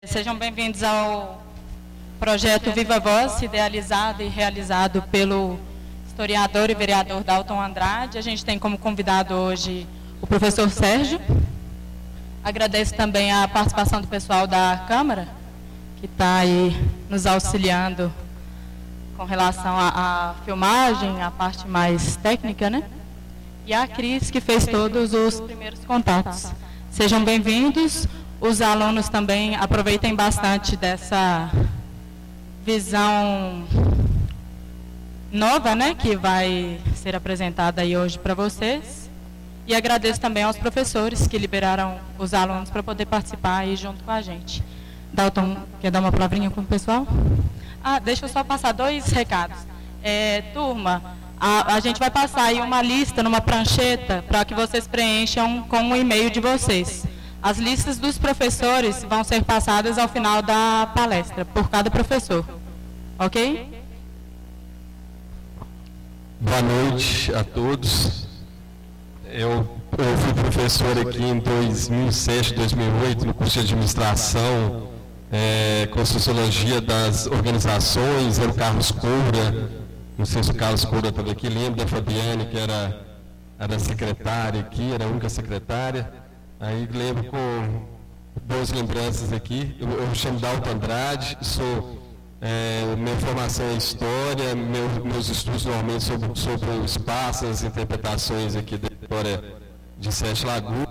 Sejam bem-vindos ao projeto Viva Voz, idealizado e realizado pelo historiador e vereador Dalton Andrade. A gente tem como convidado hoje o professor Sérgio. Agradeço também a participação do pessoal da Câmara, que está aí nos auxiliando com relação à filmagem, a parte mais técnica, né? E a Cris, que fez todos os primeiros contatos. Sejam bem-vindos. Os alunos também aproveitem bastante dessa visão nova, né, que vai ser apresentada aí hoje para vocês. E agradeço também aos professores que liberaram os alunos para poder participar aí junto com a gente. Dalton, quer dar uma palavrinha com o pessoal? Deixa eu só passar 2 recados. Turma, a gente vai passar aí uma lista numa prancheta para que vocês preencham com o e-mail de vocês. As listas dos professores vão ser passadas ao final da palestra, por cada professor. Ok? Boa noite a todos. Eu fui professor aqui em 2007, 2008, no curso de administração, com sociologia das organizações. Era o Carlos Coura, não sei se o Carlos Coura estava aqui, lembro da Fabiane, que era secretária aqui, era a única secretária. Aí lembro com boas lembranças aqui. Eu chamo Dalton Andrade, minha formação é história, meus estudos normalmente sobre o espaço, as interpretações aqui da história de Sete Lagoas.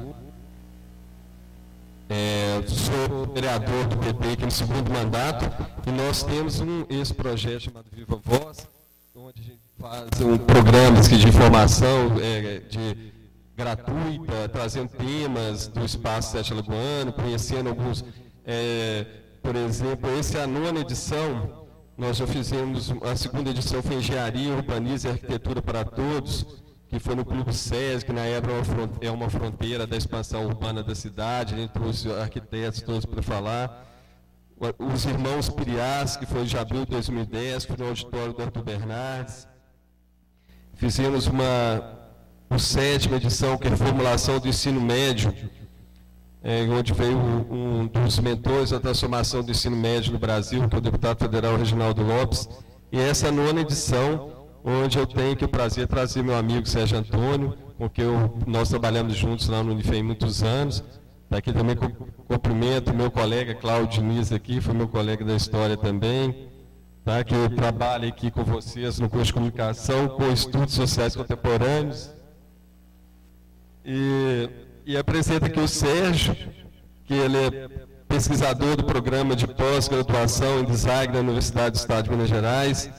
Sou vereador do PT aqui no 2º mandato e nós temos esse projeto chamado Viva Voz, onde a gente faz programas de informação gratuita, trazendo temas do espaço Sete Lagoano, conhecendo alguns, por exemplo, essa é a 9ª edição, nós já fizemos, a 2ª edição foi Engenharia, Urbanismo e Arquitetura para Todos, que foi no Clube SESC, que na época é uma fronteira da expansão urbana da cidade, a gente trouxe arquitetos todos para falar. Os Irmãos Piriás, que foi de abril de 2010, que foi no auditório do Arthur Bernardes. Fizemos a 7ª edição, que é a formulação do ensino médio, onde veio um dos mentores da transformação do ensino médio no Brasil, que é o deputado federal Reginaldo Lopes. E essa 9ª edição, onde eu tenho o prazer de trazer meu amigo Sérgio Antônio, com quem nós trabalhamos juntos lá no Unifem há muitos anos. Aqui também cumprimento meu colega Cláudio Diniz, aqui, foi meu colega da história também, tá? Que eu trabalho aqui com vocês no curso de comunicação, com estudos sociais contemporâneos. E apresento aqui o Sérgio, que ele é pesquisador do programa de pós-graduação em design da Universidade do Estado de Minas Gerais,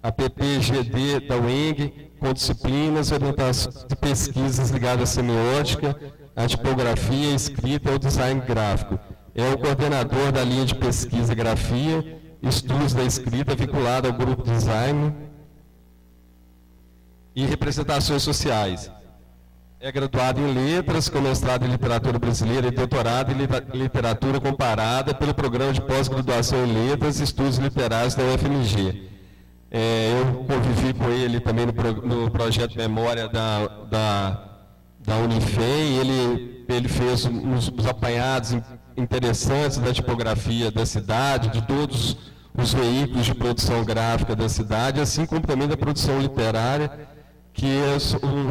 a PPGD da UENG, com disciplinas, orientações e pesquisas ligadas à semiótica, à tipografia, à escrita e ao design gráfico. É o coordenador da linha de pesquisa grafia, estudos da escrita vinculada ao grupo design e representações sociais. É graduado em Letras, com mestrado em Literatura Brasileira e doutorado em Literatura Comparada pelo Programa de Pós-Graduação em Letras e Estudos Literários da UFMG. Eu convivi com ele também no projeto Memória da Unifem. Ele fez uns apanhados interessantes da tipografia da cidade, de todos os veículos de produção gráfica da cidade, assim como também da produção literária, que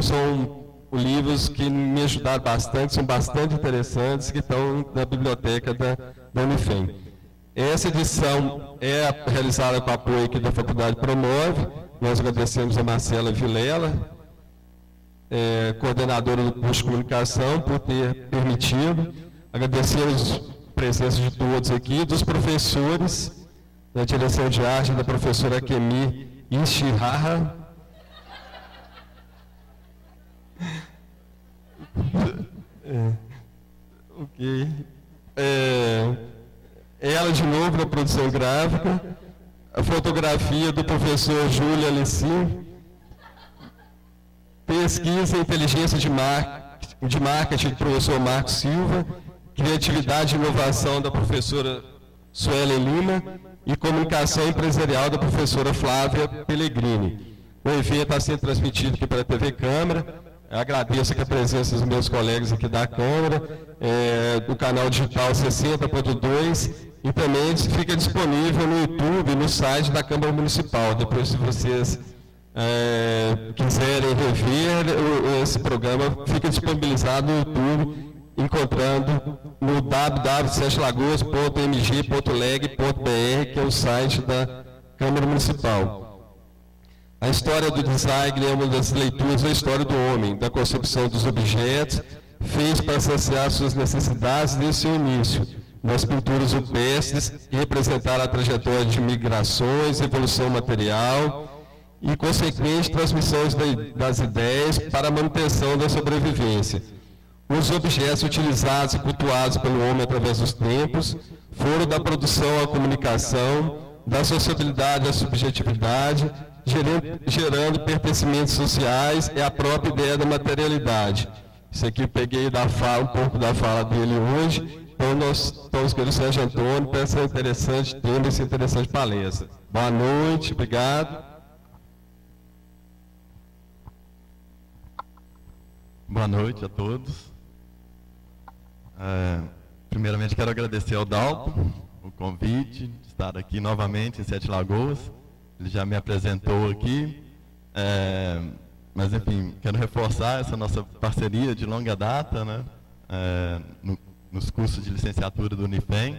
são livros que me ajudaram bastante, são bastante interessantes, que estão na biblioteca da Unifem. Essa edição é realizada com apoio aqui da Faculdade Promove. Nós agradecemos a Marcela Vilela, coordenadora do curso de comunicação, por ter permitido. Agradecemos a presença de todos aqui, dos professores, da direção de arte, da professora Kemi Ishihara. Ok. Ela de novo na produção gráfica, a fotografia do professor Júlio Alecim, pesquisa e inteligência de marketing do professor Marcos Silva, criatividade e inovação da professora Suelen Lima e comunicação empresarial da professora Flávia Pellegrini. O evento está sendo transmitido aqui pela TV Câmara. Agradeço aqui a presença dos meus colegas aqui da Câmara, do canal digital 60.2 e também fica disponível no YouTube, no site da Câmara Municipal. Depois, se vocês quiserem rever, esse programa fica disponibilizado no YouTube, encontrando no www.setelagoas.mg.leg.br, que é o site da Câmara Municipal. A história do design é uma das leituras da história do homem, da concepção dos objetos, fez para saciar suas necessidades desde seu início, nas pinturas rupestres, que representaram a trajetória de migrações, evolução material e consequente transmissão das ideias para a manutenção da sobrevivência. Os objetos utilizados e cultuados pelo homem através dos tempos foram da produção à comunicação, da sociabilidade à subjetividade, gerando pertencimentos sociais e a própria ideia da materialidade. Isso aqui eu peguei um pouco da fala dele hoje. Então, nós estamos com o Sérgio Antônio para essa interessante tema, essa interessante palestra. Boa noite, obrigado. Boa noite a todos. Primeiramente, quero agradecer ao Dalton o convite de estar aqui novamente em Sete Lagoas. Ele já me apresentou aqui, mas, enfim, quero reforçar essa nossa parceria de longa data, né? Nos cursos de licenciatura do Unifem,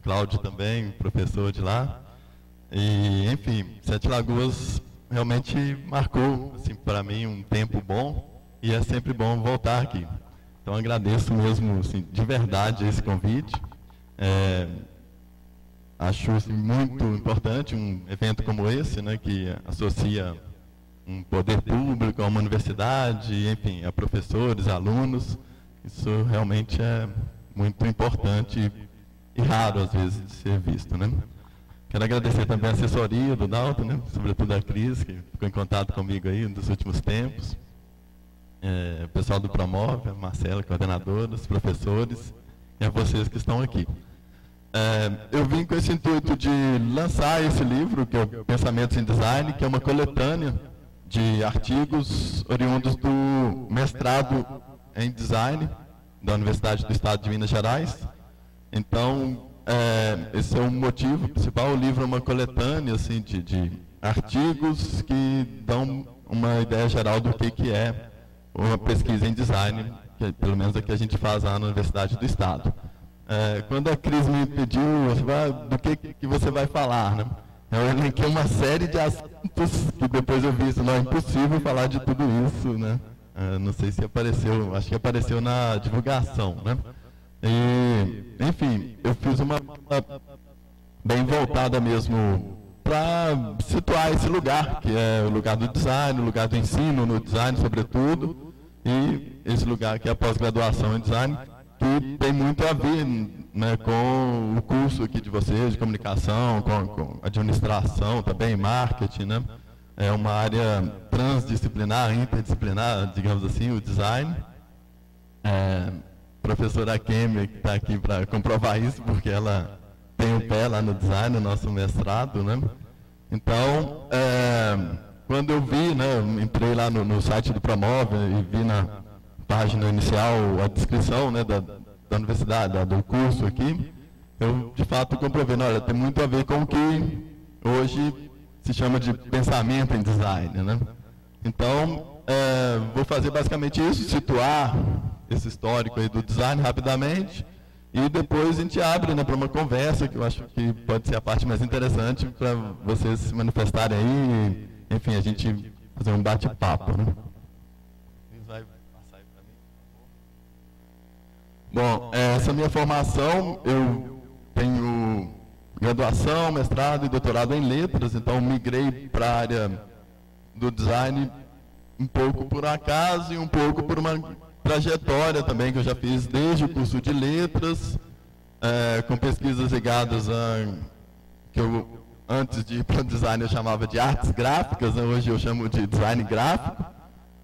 Cláudio também, professor de lá. E, enfim, Sete Lagoas realmente marcou, assim, para mim, um tempo bom, e é sempre bom voltar aqui. Então, agradeço mesmo, assim, de verdade esse convite. Acho, assim, muito importante um evento como esse, né, que associa um poder público a uma universidade, enfim, a professores, alunos. Isso realmente é muito importante e raro, às vezes, de ser visto, né? Quero agradecer também a assessoria do Dalton, né, sobretudo a Cris, que ficou em contato comigo aí nos últimos tempos. O pessoal do Promove, a Marcela, coordenadora, os professores, e a vocês que estão aqui. Eu vim com esse intuito de lançar esse livro, que é o Pensamentos em Design, que é uma coletânea de artigos oriundos do mestrado em Design da Universidade do Estado de Minas Gerais. Então, esse é o motivo principal. O livro é uma coletânea, assim, de artigos que dão uma ideia geral do que é uma pesquisa em design, que pelo menos é que a gente faz lá na Universidade do Estado. Quando a Cris me pediu, do que você vai falar, né? Eu elenquei uma série de assuntos que depois eu vi isso, não é impossível falar de tudo isso, né? Não sei se apareceu, acho que apareceu na divulgação, né? E, enfim, eu fiz uma bem voltada mesmo para situar esse lugar, que é o lugar do design, o lugar do ensino no design, sobretudo, e esse lugar que é a pós-graduação em design, que tem muito a ver, né, com o curso aqui de vocês, de comunicação, com administração também, marketing, né? É uma área transdisciplinar, interdisciplinar, digamos assim, o design. Professora Kemi, que está aqui para comprovar isso, porque ela tem o pé lá no design, no nosso mestrado, né? Então, quando eu vi, né, entrei lá no site do Promove e vi na página inicial a descrição, né, da universidade, do curso aqui, eu de fato comprovei, olha, tem muito a ver com o que hoje se chama de pensamento em design, né? Então, vou fazer basicamente isso, situar esse histórico aí do design rapidamente, e depois a gente abre, né, para uma conversa, que eu acho que pode ser a parte mais interessante para vocês se manifestarem aí, e, enfim, a gente fazer um bate-papo, né? Vai passar aí para mim, por favor. Bom, essa minha formação, eu tenho graduação, mestrado e doutorado em letras, então migrei para a área do design um pouco por acaso e um pouco por uma trajetória também que eu já fiz desde o curso de letras, com pesquisas ligadas a, que eu antes de ir para o design eu chamava de artes gráficas, né? Hoje eu chamo de design gráfico,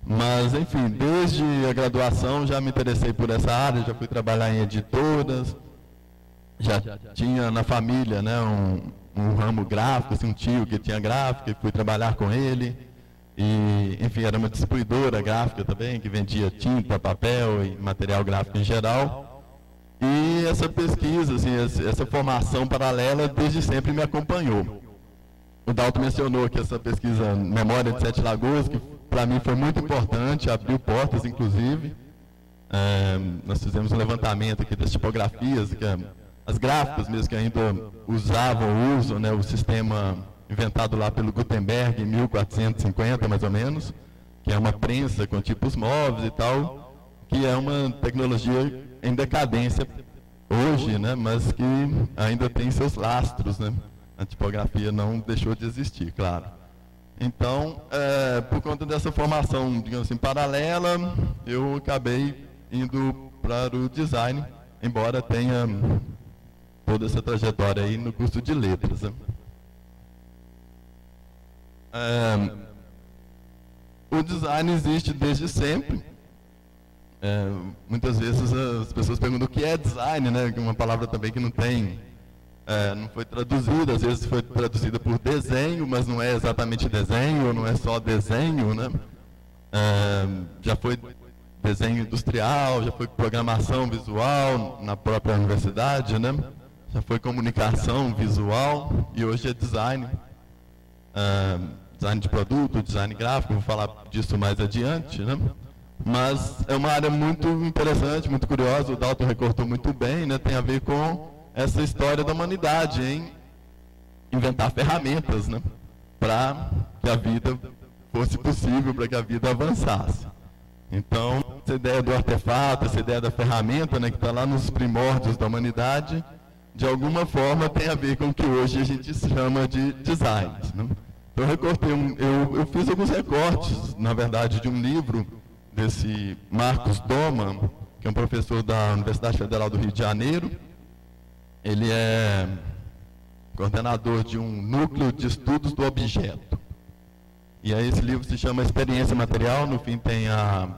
mas enfim, desde a graduação já me interessei por essa área, já fui trabalhar em editoras, já tinha na família, né, um ramo gráfico, assim, um tio que tinha gráfica, e fui trabalhar com ele. E, enfim, era uma distribuidora gráfica também, que vendia tinta, papel e material gráfico em geral. E essa pesquisa, assim, essa formação paralela, desde sempre me acompanhou. O Dalton mencionou que essa pesquisa Memória de Sete Lagoas, que para mim foi muito importante, abriu portas, inclusive. Nós fizemos um levantamento aqui das tipografias, as gráficas mesmo que ainda usavam, usam, né, o sistema inventado lá pelo Gutenberg em 1450, mais ou menos, que é uma prensa com tipos móveis e tal, que é uma tecnologia em decadência hoje, né, mas que ainda tem seus lastros, né? A tipografia não deixou de existir, claro. Então, por conta dessa formação, digamos assim, paralela, eu acabei indo para o design, embora tenha toda essa trajetória aí no curso de letras, né? O design existe desde sempre. Muitas vezes as pessoas perguntam o que é design, né? Uma palavra também que não foi traduzida, às vezes foi traduzida por desenho, mas não é exatamente desenho, ou não é só desenho, né? Já foi desenho industrial, já foi programação visual na própria universidade, né? Já foi comunicação visual e hoje é design. Design de produto, design gráfico, vou falar disso mais adiante, né? Mas é uma área muito interessante, muito curiosa, o Dalton recortou muito bem, né? Tem a ver com essa história da humanidade em inventar ferramentas, né? Para que a vida fosse possível, para que a vida avançasse. Então, essa ideia do artefato, essa ideia da ferramenta, né, que está lá nos primórdios da humanidade, de alguma forma tem a ver com o que hoje a gente chama de design, né? Então, eu fiz alguns recortes, na verdade, de um livro desse Marcos Doma, que é um professor da Universidade Federal do Rio de Janeiro. Ele é coordenador de um núcleo de estudos do objeto. E aí esse livro se chama Experiência Material, no fim tem a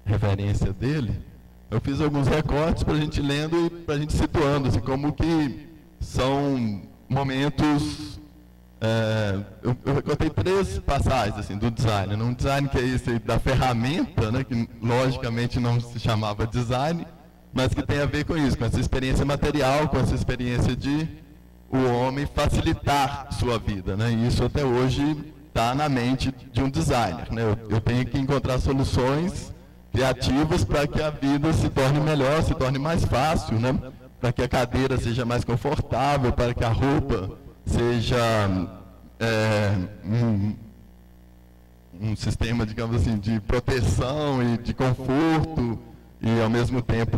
referência dele. Eu fiz alguns recortes para a gente lendo e para a gente situando, assim, como que são momentos... eu recortei 3 passagens assim, do design. Um design que é esse da ferramenta, né, que logicamente não se chamava design, mas que tem a ver com isso, com essa experiência material, com essa experiência de o homem facilitar sua vida, né? E isso até hoje está na mente de um designer, né? Eu tenho que encontrar soluções criativas para que a vida se torne melhor, se torne mais fácil, né? Para que a cadeira seja mais confortável, para que a roupa seja um sistema, digamos assim, de proteção e de conforto e, ao mesmo tempo,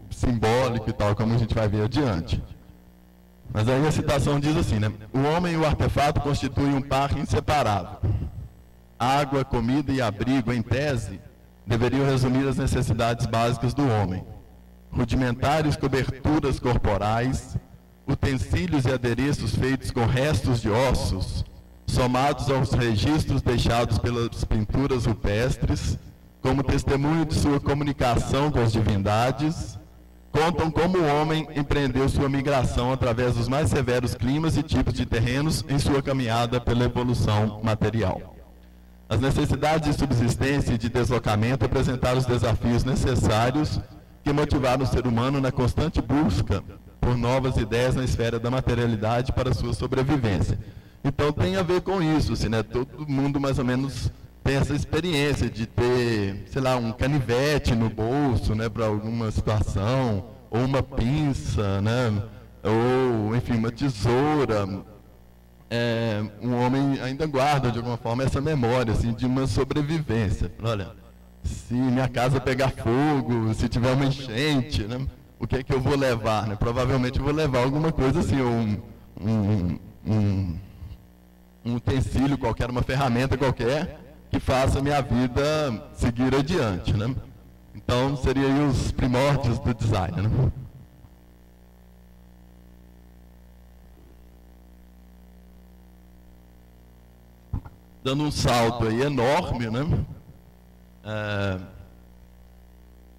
simbólico e tal, como a gente vai ver adiante. Mas aí a citação diz assim, né? O homem e o artefato constituem um par inseparável. Água, comida e abrigo, em tese, deveriam resumir as necessidades básicas do homem. Rudimentares coberturas corporais, utensílios e adereços feitos com restos de ossos, somados aos registros deixados pelas pinturas rupestres, como testemunho de sua comunicação com as divindades, contam como o homem empreendeu sua migração através dos mais severos climas e tipos de terrenos em sua caminhada pela evolução material. As necessidades de subsistência e de deslocamento apresentaram os desafios necessários que motivaram o ser humano na constante busca por novas ideias na esfera da materialidade para sua sobrevivência. Então tem a ver com isso, assim, né? Todo mundo mais ou menos tem essa experiência de ter, sei lá, um canivete no bolso, né, para alguma situação, ou uma pinça, né, ou, enfim, uma tesoura. Um homem ainda guarda, de alguma forma, essa memória, assim, de uma sobrevivência. Olha, se minha casa pegar fogo, se tiver uma enchente, né, o que é que eu vou levar? Né? Provavelmente eu vou levar alguma coisa assim, um utensílio qualquer, uma ferramenta qualquer, que faça a minha vida seguir adiante, né? Então, seriam aí os primórdios do design, né? Dando um salto aí enorme, né?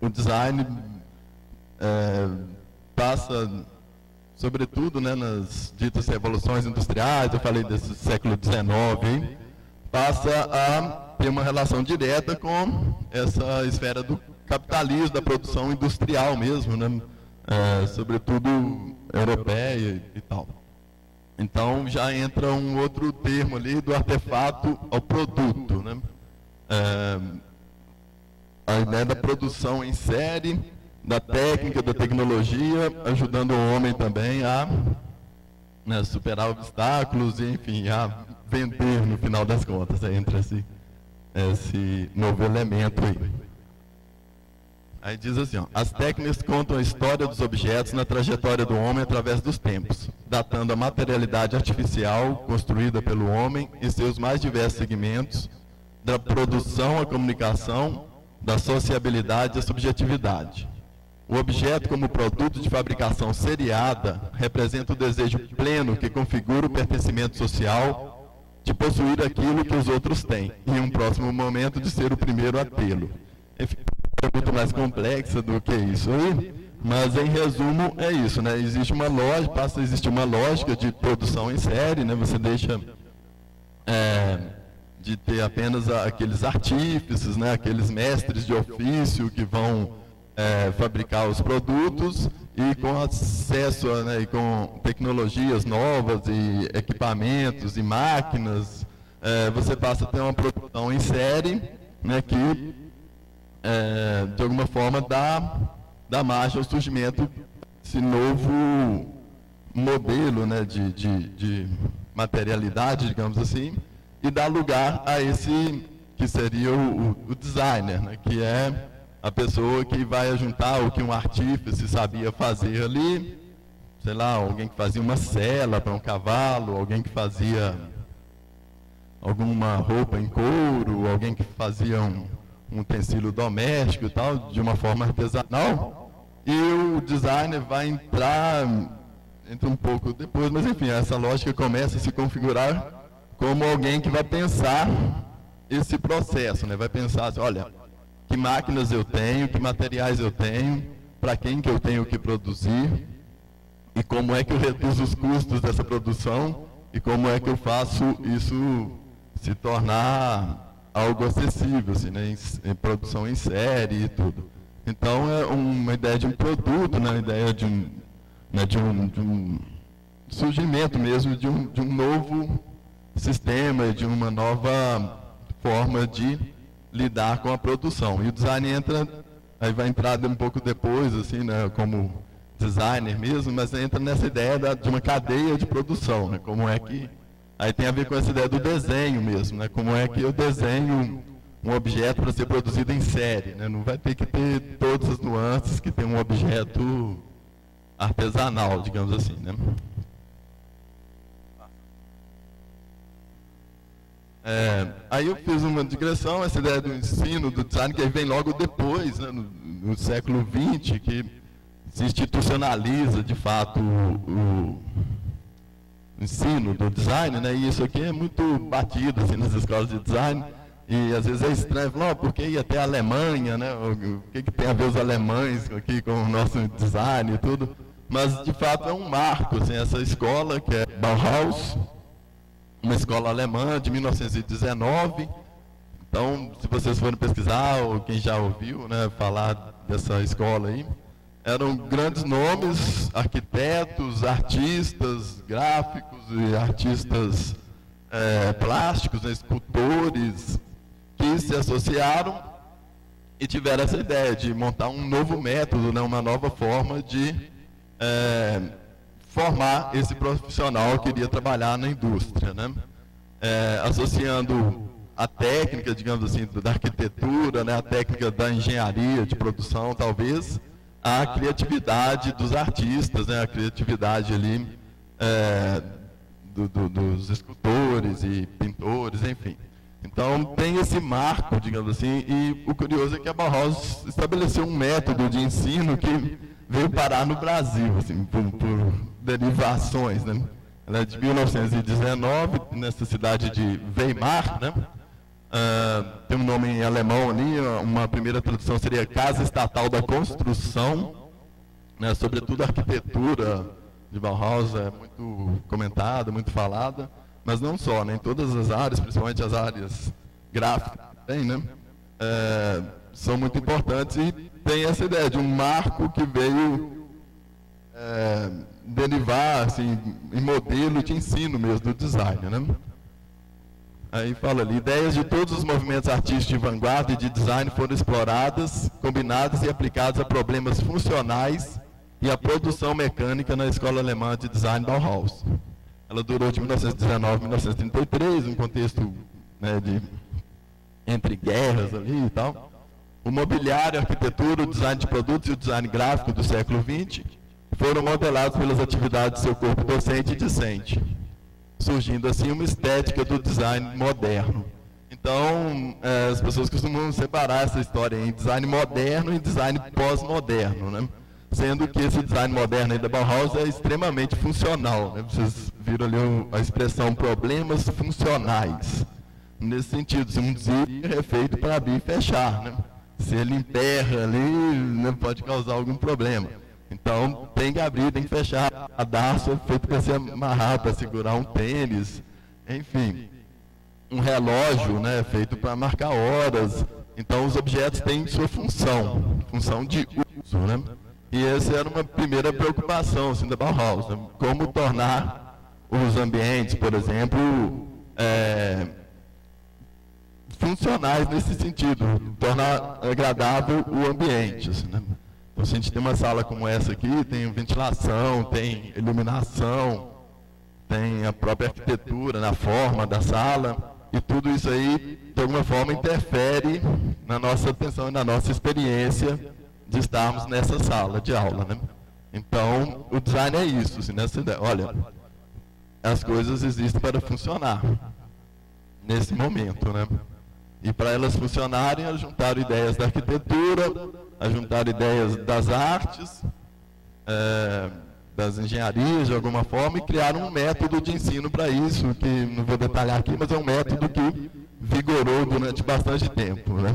O design passa, sobretudo, né, nas ditas revoluções industriais, eu falei desse século XIX, hein? Passa a ter uma relação direta com essa esfera do capitalismo da produção industrial mesmo, né? Sobretudo europeia e tal. Então já entra um outro termo ali do artefato ao produto, né? A ideia da produção em série, da técnica, da tecnologia, ajudando o homem também a, né, superar obstáculos e, enfim, a vender no final das contas. Aí entra esse novo elemento aí. Aí diz assim, ó, as técnicas contam a história dos objetos na trajetória do homem através dos tempos, datando a materialidade artificial construída pelo homem em seus mais diversos segmentos, da produção à comunicação, da sociabilidade à subjetividade. O objeto como produto de fabricação seriada representa o desejo pleno que configura o pertencimento social de possuir aquilo que os outros têm, e em um próximo momento de ser o primeiro a tê-lo. Enfim, é muito mais complexa do que isso aí, mas em resumo é isso, né? Existe uma lógica, passa a existir uma lógica de produção em série, né? Você deixa de ter apenas aqueles artífices, né? Aqueles mestres de ofício que vão fabricar os produtos, e com acesso e com tecnologias novas e equipamentos e máquinas, você passa a ter uma produção em série, né? Que de alguma forma dá margem ao surgimento desse novo modelo, né, de materialidade, digamos assim, e dá lugar a esse que seria o designer, né, que é a pessoa que vai juntar o que um artífice sabia fazer ali, sei lá, alguém que fazia uma sela para um cavalo, alguém que fazia alguma roupa em couro, alguém que fazia um utensílio doméstico e tal, de uma forma artesanal, e o designer vai entra um pouco depois, mas enfim, essa lógica começa a se configurar como alguém que vai pensar esse processo, né? Vai pensar assim, olha, que máquinas eu tenho, que materiais eu tenho, para quem que eu tenho que produzir, e como é que eu reduzo os custos dessa produção, e como é que eu faço isso se tornar algo acessível, assim, né, em produção em série e tudo. Então é uma ideia de um produto, né, uma ideia de um surgimento mesmo de um novo sistema, de uma nova forma de lidar com a produção. E o design aí vai entrar um pouco depois, assim, né, como designer mesmo, mas entra nessa ideia de uma cadeia de produção, né, como é que aí tem a ver com essa ideia do desenho mesmo, né? Como é que eu desenho um objeto para ser produzido em série, né? Não vai ter que ter todas as nuances que tem um objeto artesanal, digamos assim, né? Aí eu fiz uma digressão, essa ideia do ensino, do design, que aí vem logo depois, né? No século XX, que se institucionaliza, de fato, o ensino do design, né? E isso aqui é muito batido assim, nas escolas de design, e às vezes é estranho, falar, porque ia até a Alemanha, né? O que tem a ver os alemães aqui com o nosso design e tudo, mas de fato é um marco, assim, essa escola que é Bauhaus, uma escola alemã de 1919. Então, se vocês forem pesquisar, ou quem já ouviu, né, falar dessa escola aí, eram grandes nomes, arquitetos, artistas gráficos e artistas plásticos, né, escultores, que se associaram e tiveram essa ideia de montar um novo método, né, uma nova forma de formar esse profissional que iria trabalhar na indústria, né, associando a técnica, digamos assim, da arquitetura, né, a técnica da engenharia de produção, talvez, a criatividade dos artistas, né, a criatividade ali dos escultores e pintores, enfim. Então tem esse marco, digamos assim, e o curioso é que a Bauhaus estabeleceu um método de ensino que veio parar no Brasil, assim, por derivações, né? Ela é de 1919, nessa cidade de Weimar, né? Tem um nome em alemão ali, uma primeira tradução seria Casa Estatal da Construção, né, sobretudo a arquitetura de Bauhaus é muito comentada, muito falada, mas não só, né, em todas as áreas, principalmente as áreas gráficas, tem, né, são muito importantes e tem essa ideia de um marco que veio derivar assim, em modelo de ensino mesmo do design, né? Aí fala ali, ideias de todos os movimentos artísticos de vanguarda e de design foram exploradas, combinadas e aplicadas a problemas funcionais e a produção mecânica na Escola Alemã de Design Bauhaus. Ela durou de 1919 a 1933, um contexto, né, entre guerras ali e tal. O mobiliário, a arquitetura, o design de produtos e o design gráfico do século XX foram modelados pelas atividades do seu corpo docente e discente, surgindo assim uma estética do design moderno. Então, as pessoas costumam separar essa história em design moderno e design pós-moderno, né? Sendo que esse design moderno aí da Bauhaus é extremamente funcional, né? Vocês viram ali a expressão problemas funcionais. Nesse sentido, se um zíper é feito para abrir e fechar, né? Se ele emperra ali, né, pode causar algum problema. Então, tem que abrir, tem que fechar. A darça é feito para se amarrar, para segurar um tênis, enfim. Um relógio, né, feito para marcar horas. Então, os objetos têm sua função de uso, né? E essa era uma primeira preocupação assim, da Bauhaus, né? Como tornar os ambientes, por exemplo, funcionais nesse sentido, tornar agradável o ambiente. Assim, né? Então, se a gente tem uma sala como essa aqui, tem ventilação, tem iluminação, tem a própria arquitetura na forma da sala, e tudo isso aí, de alguma forma, interfere na nossa atenção e na nossa experiência de estarmos nessa sala de aula, né? Então, o design é isso, assim, nessa ideia. Olha, as coisas existem para funcionar nesse momento, né? E para elas funcionarem, elas juntaram ideias da arquitetura, juntaram ideias das artes, das engenharias, de alguma forma, e criaram um método de ensino para isso, que não vou detalhar aqui, mas é um método que vigorou durante bastante tempo, né?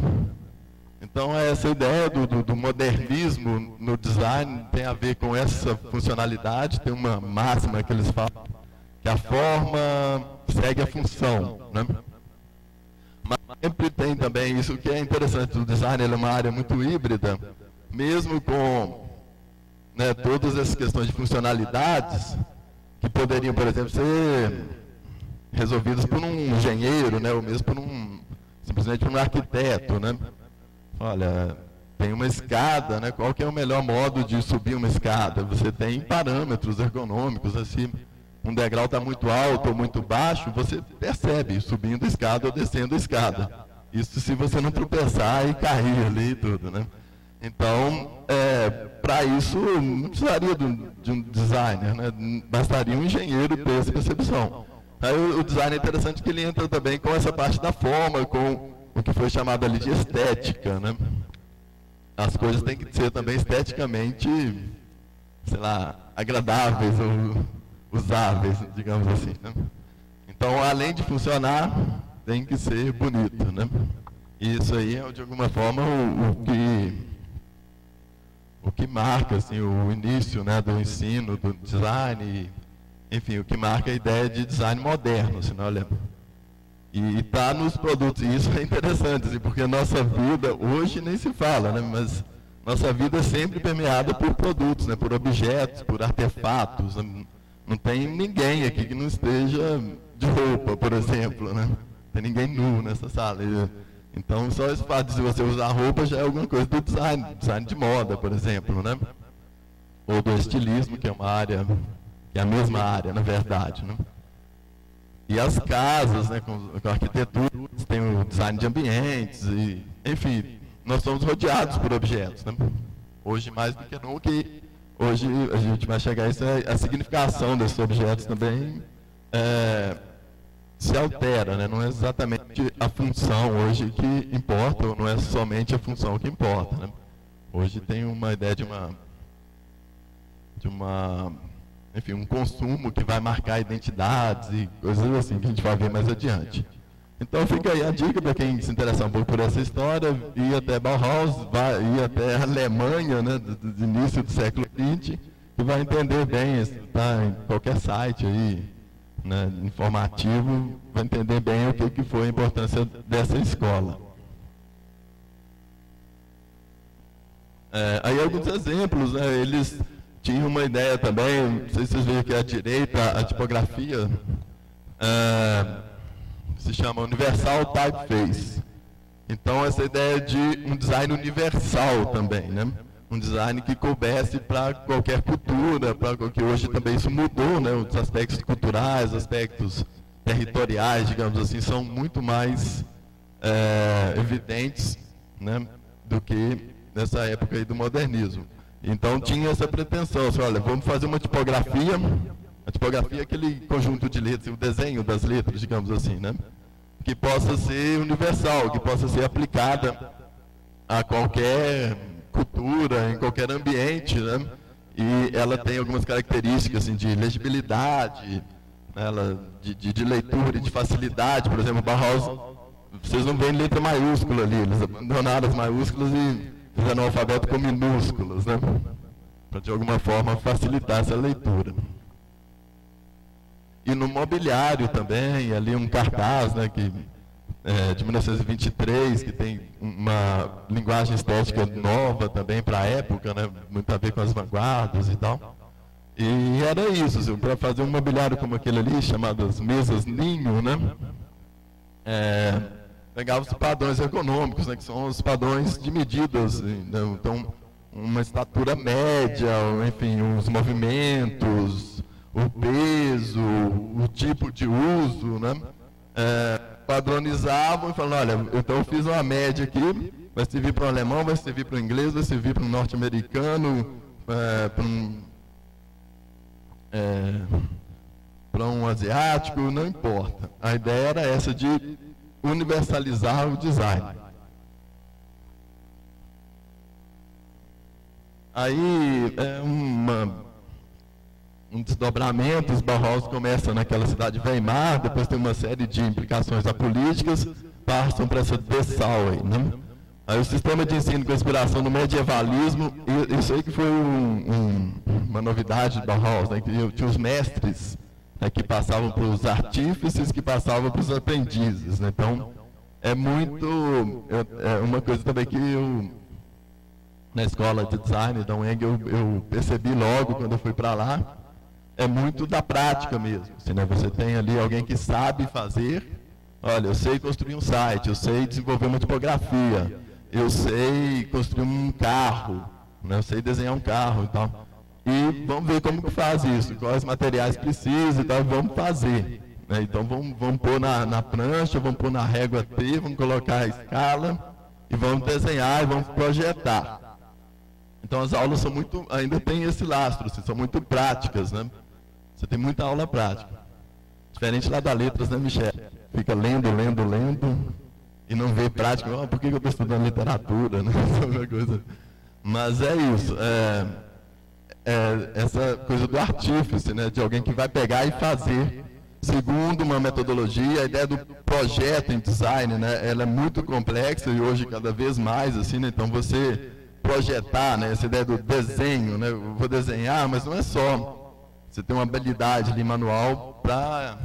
Então, essa ideia do modernismo no design tem a ver com essa funcionalidade. Tem uma máxima que eles falam, que a forma segue a função, né? Mas sempre tem também isso que é interessante. O design é uma área muito híbrida, mesmo com, né, todas essas questões de funcionalidades, que poderiam, por exemplo, ser resolvidas por um engenheiro, né, ou mesmo por simplesmente por um arquiteto, né? Olha, tem uma escada, né? Qual que é o melhor modo de subir uma escada? Você tem parâmetros ergonômicos, assim, um degrau está muito alto ou muito baixo, você percebe subindo a escada ou descendo a escada. Isso se você não tropeçar e cair ali e tudo, né? Então, para isso, não precisaria de um designer, né? Bastaria um engenheiro ter essa percepção. Aí o design é interessante que ele entra também com essa parte da forma, com o que foi chamado ali de estética, né? As coisas têm que ser também esteticamente, sei lá, agradáveis ou usáveis, digamos assim, né? Então, além de funcionar, tem que ser bonito, né? E isso aí é, de alguma forma, o que marca assim, o início, né, do ensino, do design, enfim, o que marca a ideia de design moderno, assim, olha. E está nos produtos, e isso é interessante, assim, porque a nossa vida, hoje nem se fala, né, mas nossa vida é sempre permeada por produtos, né, por objetos, por artefatos. Não tem ninguém aqui que não esteja de roupa, por exemplo, né? Não tem ninguém nu nessa sala. Então, só esse fato de você usar roupa já é alguma coisa do design de moda, por exemplo, né? Ou do estilismo, que é uma área, que é a mesma área, na verdade, né? E as casas, né, com a arquitetura, tem o design de ambientes, e, enfim, nós somos rodeados por objetos, né? Hoje, mais do que nunca, hoje a gente vai chegar a isso, a significação desses objetos também se altera, né? Não é exatamente a função hoje que importa, ou não é somente a função que importa, né? Hoje tem uma ideia de enfim, um consumo que vai marcar identidades e coisas assim que a gente vai ver mais adiante. Então fica aí a dica para quem se interessar um pouco por essa história, ir até Bauhaus, ir até a Alemanha, né, do início do século XX, e vai entender bem, está em qualquer site aí, né, informativo, vai entender bem o que foi a importância dessa escola. Aí alguns exemplos, né, eles tinham uma ideia também, não sei se vocês veem aqui à direita, a tipografia se chama Universal Typeface. Então, essa ideia de um design universal também, né? Um design que coubesse para qualquer cultura, que hoje também isso mudou, né? Os aspectos culturais, aspectos territoriais, digamos assim, são muito mais evidentes, né, do que nessa época aí do modernismo. Então tinha essa pretensão, assim, olha, vamos fazer uma tipografia, a tipografia é aquele conjunto de letras, o desenho das letras, digamos assim, né, que possa ser universal, que possa ser aplicada a qualquer cultura, em qualquer ambiente, né, e ela tem algumas características assim, de legibilidade, ela, de leitura e de facilidade. Por exemplo, Bauhaus, vocês não veem letra maiúscula ali, eles abandonaram as maiúsculas e fizeram o alfabeto com minúsculas, né? Para de alguma forma facilitar essa leitura. E no mobiliário também, ali um cartaz, né, que, de 1923, que tem uma linguagem estética nova também para a época, né, muito a ver com as vanguardas e tal. E era isso, assim, para fazer um mobiliário como aquele ali, chamado as mesas ninho, né? Pegava os padrões econômicos, né, que são os padrões de medidas, né? Então, uma estatura média, enfim, os movimentos, o peso, o tipo de uso, né? Padronizavam e falavam, olha, então eu fiz uma média aqui, vai servir para o alemão, vai servir para o inglês, vai servir para o norte-americano, para um asiático, não importa. A ideia era essa de universalizar o design. Aí, um desdobramento, os Bauhaus começam naquela cidade de Weimar, depois tem uma série de implicações apolíticas, passam para essa Dessau aí, né? Aí o sistema de ensino com inspiração no medievalismo, isso aí que foi uma novidade de Bauhaus, né, que tinha os mestres, né, que passavam para os artífices, que passavam para os aprendizes, né? Então, é uma coisa também que eu, na escola de design da UENG, eu percebi logo quando eu fui para lá, é muito da prática mesmo, assim, né? Você tem ali alguém que sabe fazer, olha, eu sei construir um site, eu sei desenvolver uma tipografia, eu sei construir um carro, né? Eu sei desenhar um carro e tal. E vamos ver como que faz isso, quais materiais precisa e tal, vamos fazer, né? Então vamos pôr na prancha, vamos pôr na régua T, vamos colocar a escala e vamos desenhar e vamos projetar. Então as aulas são muito, ainda tem esse lastro, assim, são muito práticas, né? Você tem muita aula prática. Diferente lá da letras, né, Michel? Fica lendo e não vê prática. Oh, por que eu estou estudando literatura? Né? Coisa. Mas é isso. Essa coisa do artífice, né? De alguém que vai pegar e fazer segundo uma metodologia. A ideia do projeto em design, né? Ela é muito complexa e hoje cada vez mais, assim, né? Então você projetar, né? Essa ideia do desenho, né? Eu vou desenhar, mas não é só. Você tem uma habilidade ali manual para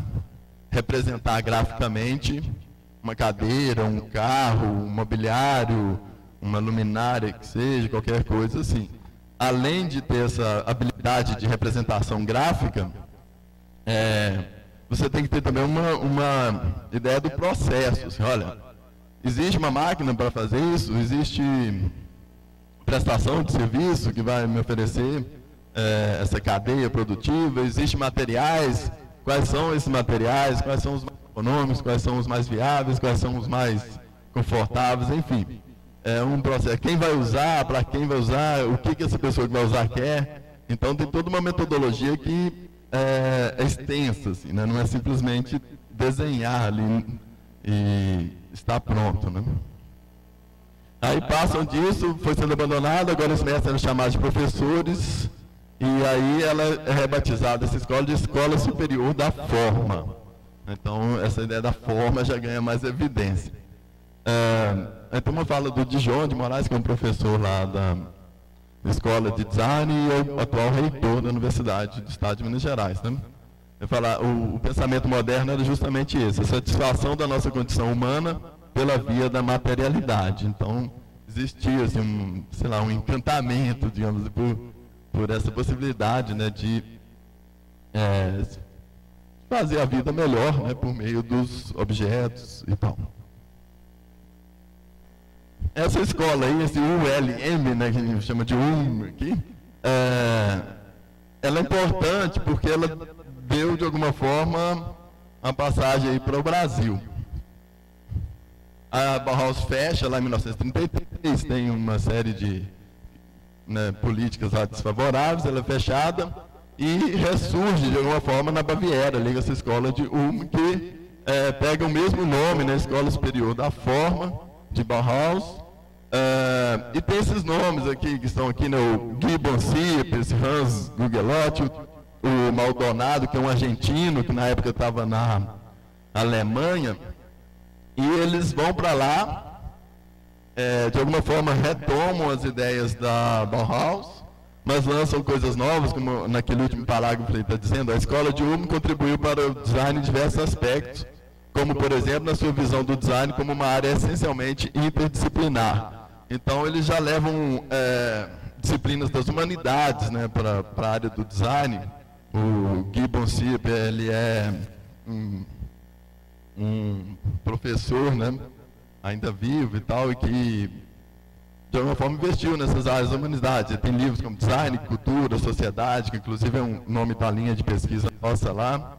representar graficamente uma cadeira, um carro, um mobiliário, uma luminária que seja, qualquer coisa assim. Além de ter essa habilidade de representação gráfica, você tem que ter também uma ideia do processo. Assim, olha, existe uma máquina para fazer isso? Existe prestação de serviço que vai me oferecer essa cadeia produtiva? Existem materiais? Quais são esses materiais? Quais são os mais econômicos? Quais são os mais viáveis? Quais são os mais confortáveis? Enfim, é um processo. Quem vai usar? Para quem vai usar? O que essa pessoa que vai usar quer? Então tem toda uma metodologia que é extensa, assim, né? Não é simplesmente desenhar ali e está pronto, né? Aí passam disso, foi sendo abandonado, agora os mestres eram chamados de professores. E aí ela é rebatizada, essa escola, de Escola Superior da Forma. Então, essa ideia da forma já ganha mais evidência. Então, uma fala do Dijon de Moraes, que é um professor lá da Escola de Design e é o atual reitor da Universidade do Estado de Minas Gerais. Né? Eu falar, o pensamento moderno era justamente esse, a satisfação da nossa condição humana pela via da materialidade. Então, existia assim, sei lá, um encantamento, digamos, por essa possibilidade, né, de fazer a vida melhor, né, por meio dos objetos e tal. Essa escola aí, esse ULM, né, que a gente chama de aqui, ela é importante porque ela deu, de alguma forma, uma passagem aí para o Brasil. A Bauhaus fecha lá em 1933, tem uma série de políticas lá desfavoráveis, ela é fechada e ressurge de alguma forma na Baviera, liga essa escola de que pega o mesmo nome, né, Escola Superior da Forma, de Bauhaus. E tem esses nomes aqui, que estão aqui, né, o Gibbon Cipes, Hans Gugelot, o Maldonado, que é um argentino, que na época estava na Alemanha, e eles vão para lá, de alguma forma retomam as ideias da Bauhaus, mas lançam coisas novas, como naquele último parágrafo ele está dizendo, a escola de Ulm contribuiu para o design em diversos aspectos, como, por exemplo, na sua visão do design como uma área essencialmente interdisciplinar. Então, eles já levam disciplinas das humanidades, né, para a área do design. O Gibbon Cipes, ele é um professor, né, ainda vivo e tal, e que, de alguma forma, investiu nessas áreas da humanidade. Ele tem livros como Design, Cultura, Sociedade, que inclusive é um nome da linha de pesquisa nossa lá.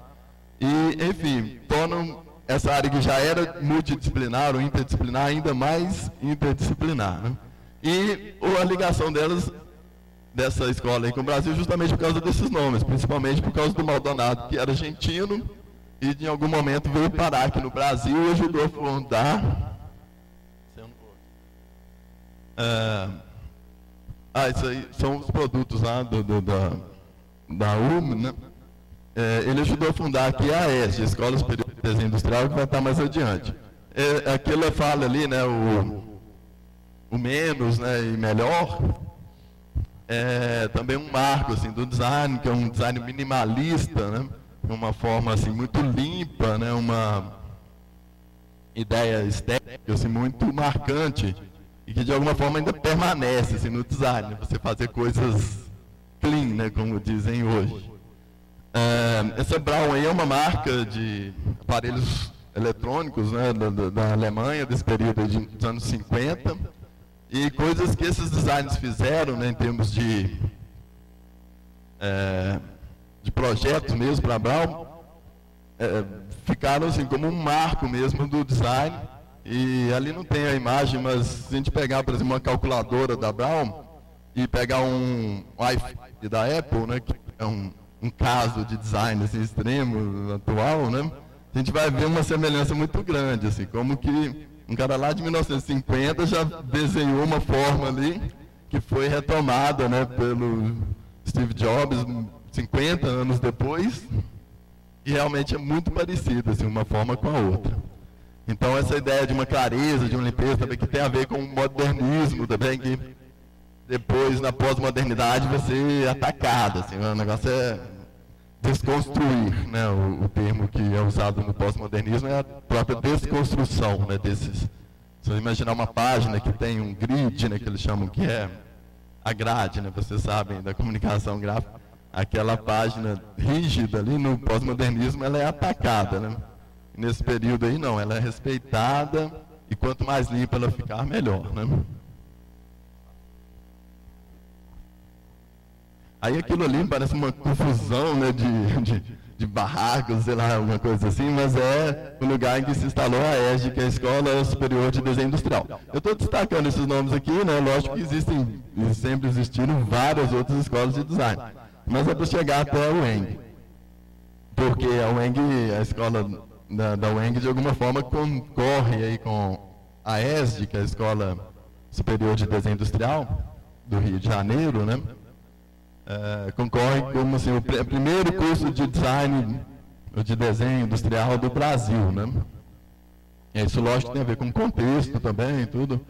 E, enfim, tornam essa área que já era multidisciplinar ou interdisciplinar ainda mais interdisciplinar, né? E a ligação dessa escola aí com o Brasil justamente por causa desses nomes, principalmente por causa do Maldonado, que era argentino e em algum momento veio parar aqui no Brasil e ajudou a fundar. Isso aí são os produtos lá da UM, né? Ele ajudou a fundar aqui a ESG, a Escola Superior de Desenho Industrial, que vai estar mais adiante. Aquilo fala ali, né, o menos, né, e melhor, também um marco assim, do design, que é um design minimalista, né, uma forma assim, muito limpa, né, uma ideia estética assim, muito marcante, e que de alguma forma ainda permanece assim, no design, né, você fazer coisas clean, né, como dizem hoje. Essa Braun aí é uma marca de aparelhos eletrônicos, né, da Alemanha, desse período dos anos 50, e coisas que esses designers fizeram, né, em termos de projetos mesmo para a Braun, ficaram assim, como um marco mesmo do design. E ali não tem a imagem, mas se a gente pegar, por exemplo, uma calculadora da Braun e pegar um iPhone da Apple, né, que é um caso de design assim, extremo, atual, né? A gente vai ver uma semelhança muito grande, assim, como que um cara lá de 1950 já desenhou uma forma ali que foi retomada, né, pelo Steve Jobs 50 anos depois, e realmente é muito parecida, assim, uma forma com a outra. Então essa ideia de uma clareza, de uma limpeza também, que tem a ver com o modernismo também, que depois, na pós-modernidade, vai ser atacada. Assim, o negócio é desconstruir, né? O termo que é usado no pós-modernismo é a própria desconstrução, né, desses. Se você imaginar uma página que tem um grid, né, que eles chamam que é a grade, né, vocês sabem, da comunicação gráfica, aquela página rígida ali no pós-modernismo, ela é atacada, né? Nesse período aí não, ela é respeitada e quanto mais limpa ela ficar, melhor, né? Aí aquilo ali parece uma confusão, né, de barracos, sei lá, alguma coisa assim, mas é o lugar em que se instalou a ESG, que é a Escola Superior de Desenho Industrial. Eu estou destacando esses nomes aqui, né, lógico que existem, e sempre existiram várias outras escolas de design, mas é para chegar até a UENG, porque a UENG, a escola da UENG, de alguma forma concorre aí com a ESG, que é a Escola Superior de Desenho Industrial do Rio de Janeiro, né? Concorre como assim, o primeiro curso de design, de desenho industrial do Brasil, né? E isso, lógico, tem a ver com o contexto também, tudo.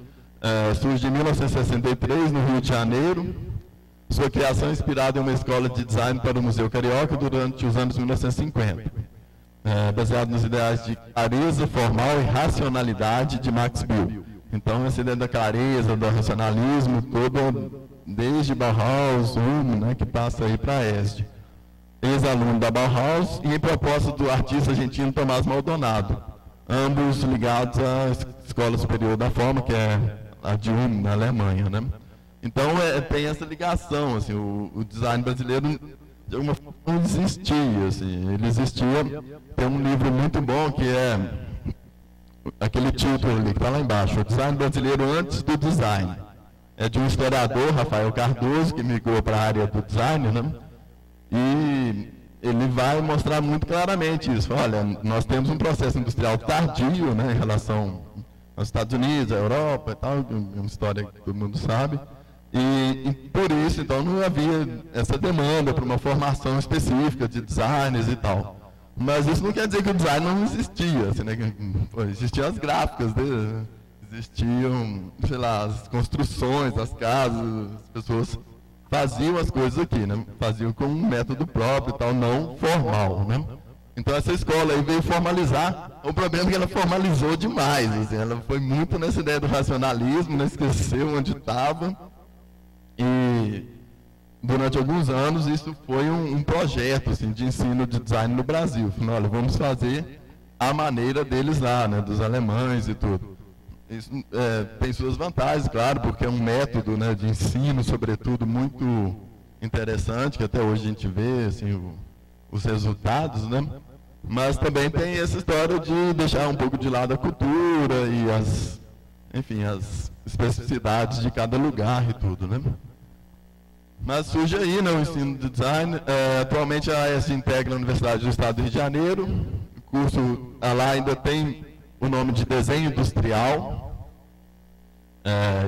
Surge em 1963, no Rio de Janeiro. Sua criação é inspirada em uma escola de design para o Museu Carioca durante os anos 1950. Baseado nos ideais de clareza formal e racionalidade de Max Bill. Então, essa ideia da clareza, do racionalismo, toda, desde Bauhaus, né, que passa aí para a ESD. Ex-aluno da Bauhaus e em proposta do artista argentino Tomás Maldonado, ambos ligados à Escola Superior da Forma, que é a de Ulm, na Alemanha, né? Então, tem essa ligação, assim, o design brasileiro, de alguma forma, não existia, assim, ele existia. Tem um livro muito bom que é aquele título ali que está lá embaixo, o design brasileiro antes do design. É de um historiador, Rafael Cardoso, que migrou para a área do design, né? E ele vai mostrar muito claramente isso. Olha, nós temos um processo industrial tardio, né, em relação aos Estados Unidos, à Europa e tal, uma história que todo mundo sabe. E por isso, então, não havia essa demanda para uma formação específica de designers e tal. Mas isso não quer dizer que o design não existia, assim, né? Existiam as gráficas, né? Existiam, sei lá, as construções, as casas, as pessoas faziam as coisas aqui, né? Faziam com um método próprio e tal, não formal, né? Então essa escola aí veio formalizar. O problema é que ela formalizou demais, assim, ela foi muito nessa ideia do racionalismo, né? Esqueceu onde estava. E durante alguns anos isso foi um projeto assim, de ensino de design no Brasil. Falei, olha, vamos fazer a maneira deles lá, né? Dos alemães e tudo. Isso tem suas vantagens, claro, porque é um método, né, de ensino, sobretudo, muito interessante, que até hoje a gente vê assim, os resultados, né? Mas também tem essa história de deixar um pouco de lado a cultura e as especificidades de cada lugar e tudo, né? Mas surge aí, né, o ensino de design. Atualmente a AES integra a Universidade do Estado do Rio de Janeiro. O curso lá ainda tem o nome de desenho industrial.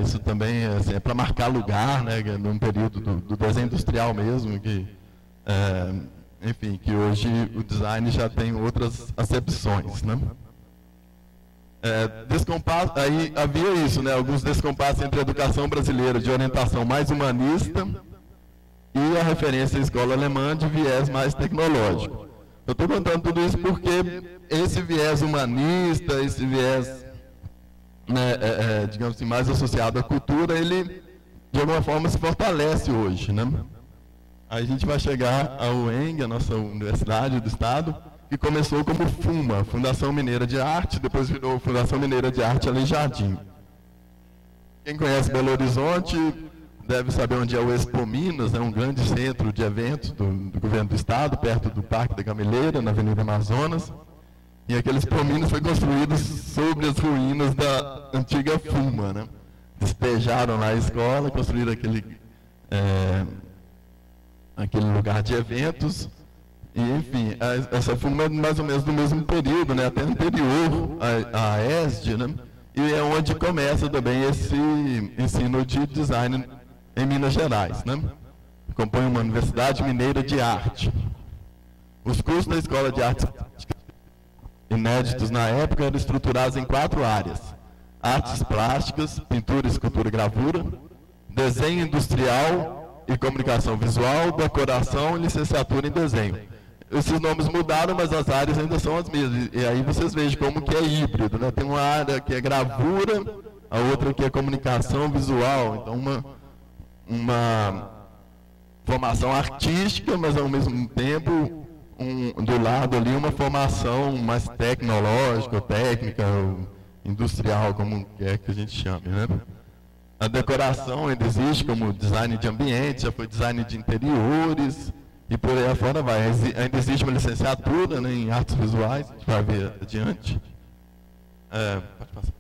Isso também assim, é para marcar lugar, né, num período do desenho industrial mesmo, que, enfim, que hoje o design já tem outras acepções, né? Aí havia isso, né, alguns descompassos entre a educação brasileira de orientação mais humanista e a referência à escola alemã de viés mais tecnológico. Eu estou contando tudo isso porque esse viés humanista, esse viés, né, digamos assim, mais associado à cultura, ele, de alguma forma, se fortalece hoje, né? Aí a gente vai chegar à UENG, a nossa Universidade do Estado, que começou como FUMA, Fundação Mineira de Arte, depois virou Fundação Mineira de Arte Aleijadinho. Quem conhece Belo Horizonte deve saber onde é o Expo Minas, né, um grande centro de eventos do governo do estado, perto do Parque da Gameleira, na Avenida Amazonas. E aquele Expo Minas foi construído sobre as ruínas da antiga FUMA, né? Despejaram lá a escola, construíram aquele lugar de eventos. E, enfim, essa FUMA é mais ou menos do mesmo período, né, até anterior à ESD, né? E é onde começa também esse ensino de design em Minas Gerais, né? Compõe uma Universidade Mineira de Arte. Os cursos da Escola de Artes inéditos na época eram estruturados em 4 áreas: artes plásticas, pintura, escultura e gravura, desenho industrial e comunicação visual, decoração e licenciatura em desenho. Esses nomes mudaram, mas as áreas ainda são as mesmas. E aí vocês vejam como que é híbrido, né? Tem uma área que é gravura, a outra que é comunicação visual. Então, uma formação artística, mas ao mesmo tempo, do lado ali, uma formação mais tecnológica, técnica, industrial, como é que a gente chame, né? A decoração ainda existe como design de ambiente, já foi design de interiores, e por aí afora vai. Ainda existe uma licenciatura, né, em artes visuais, a gente vai ver adiante. Pode passar.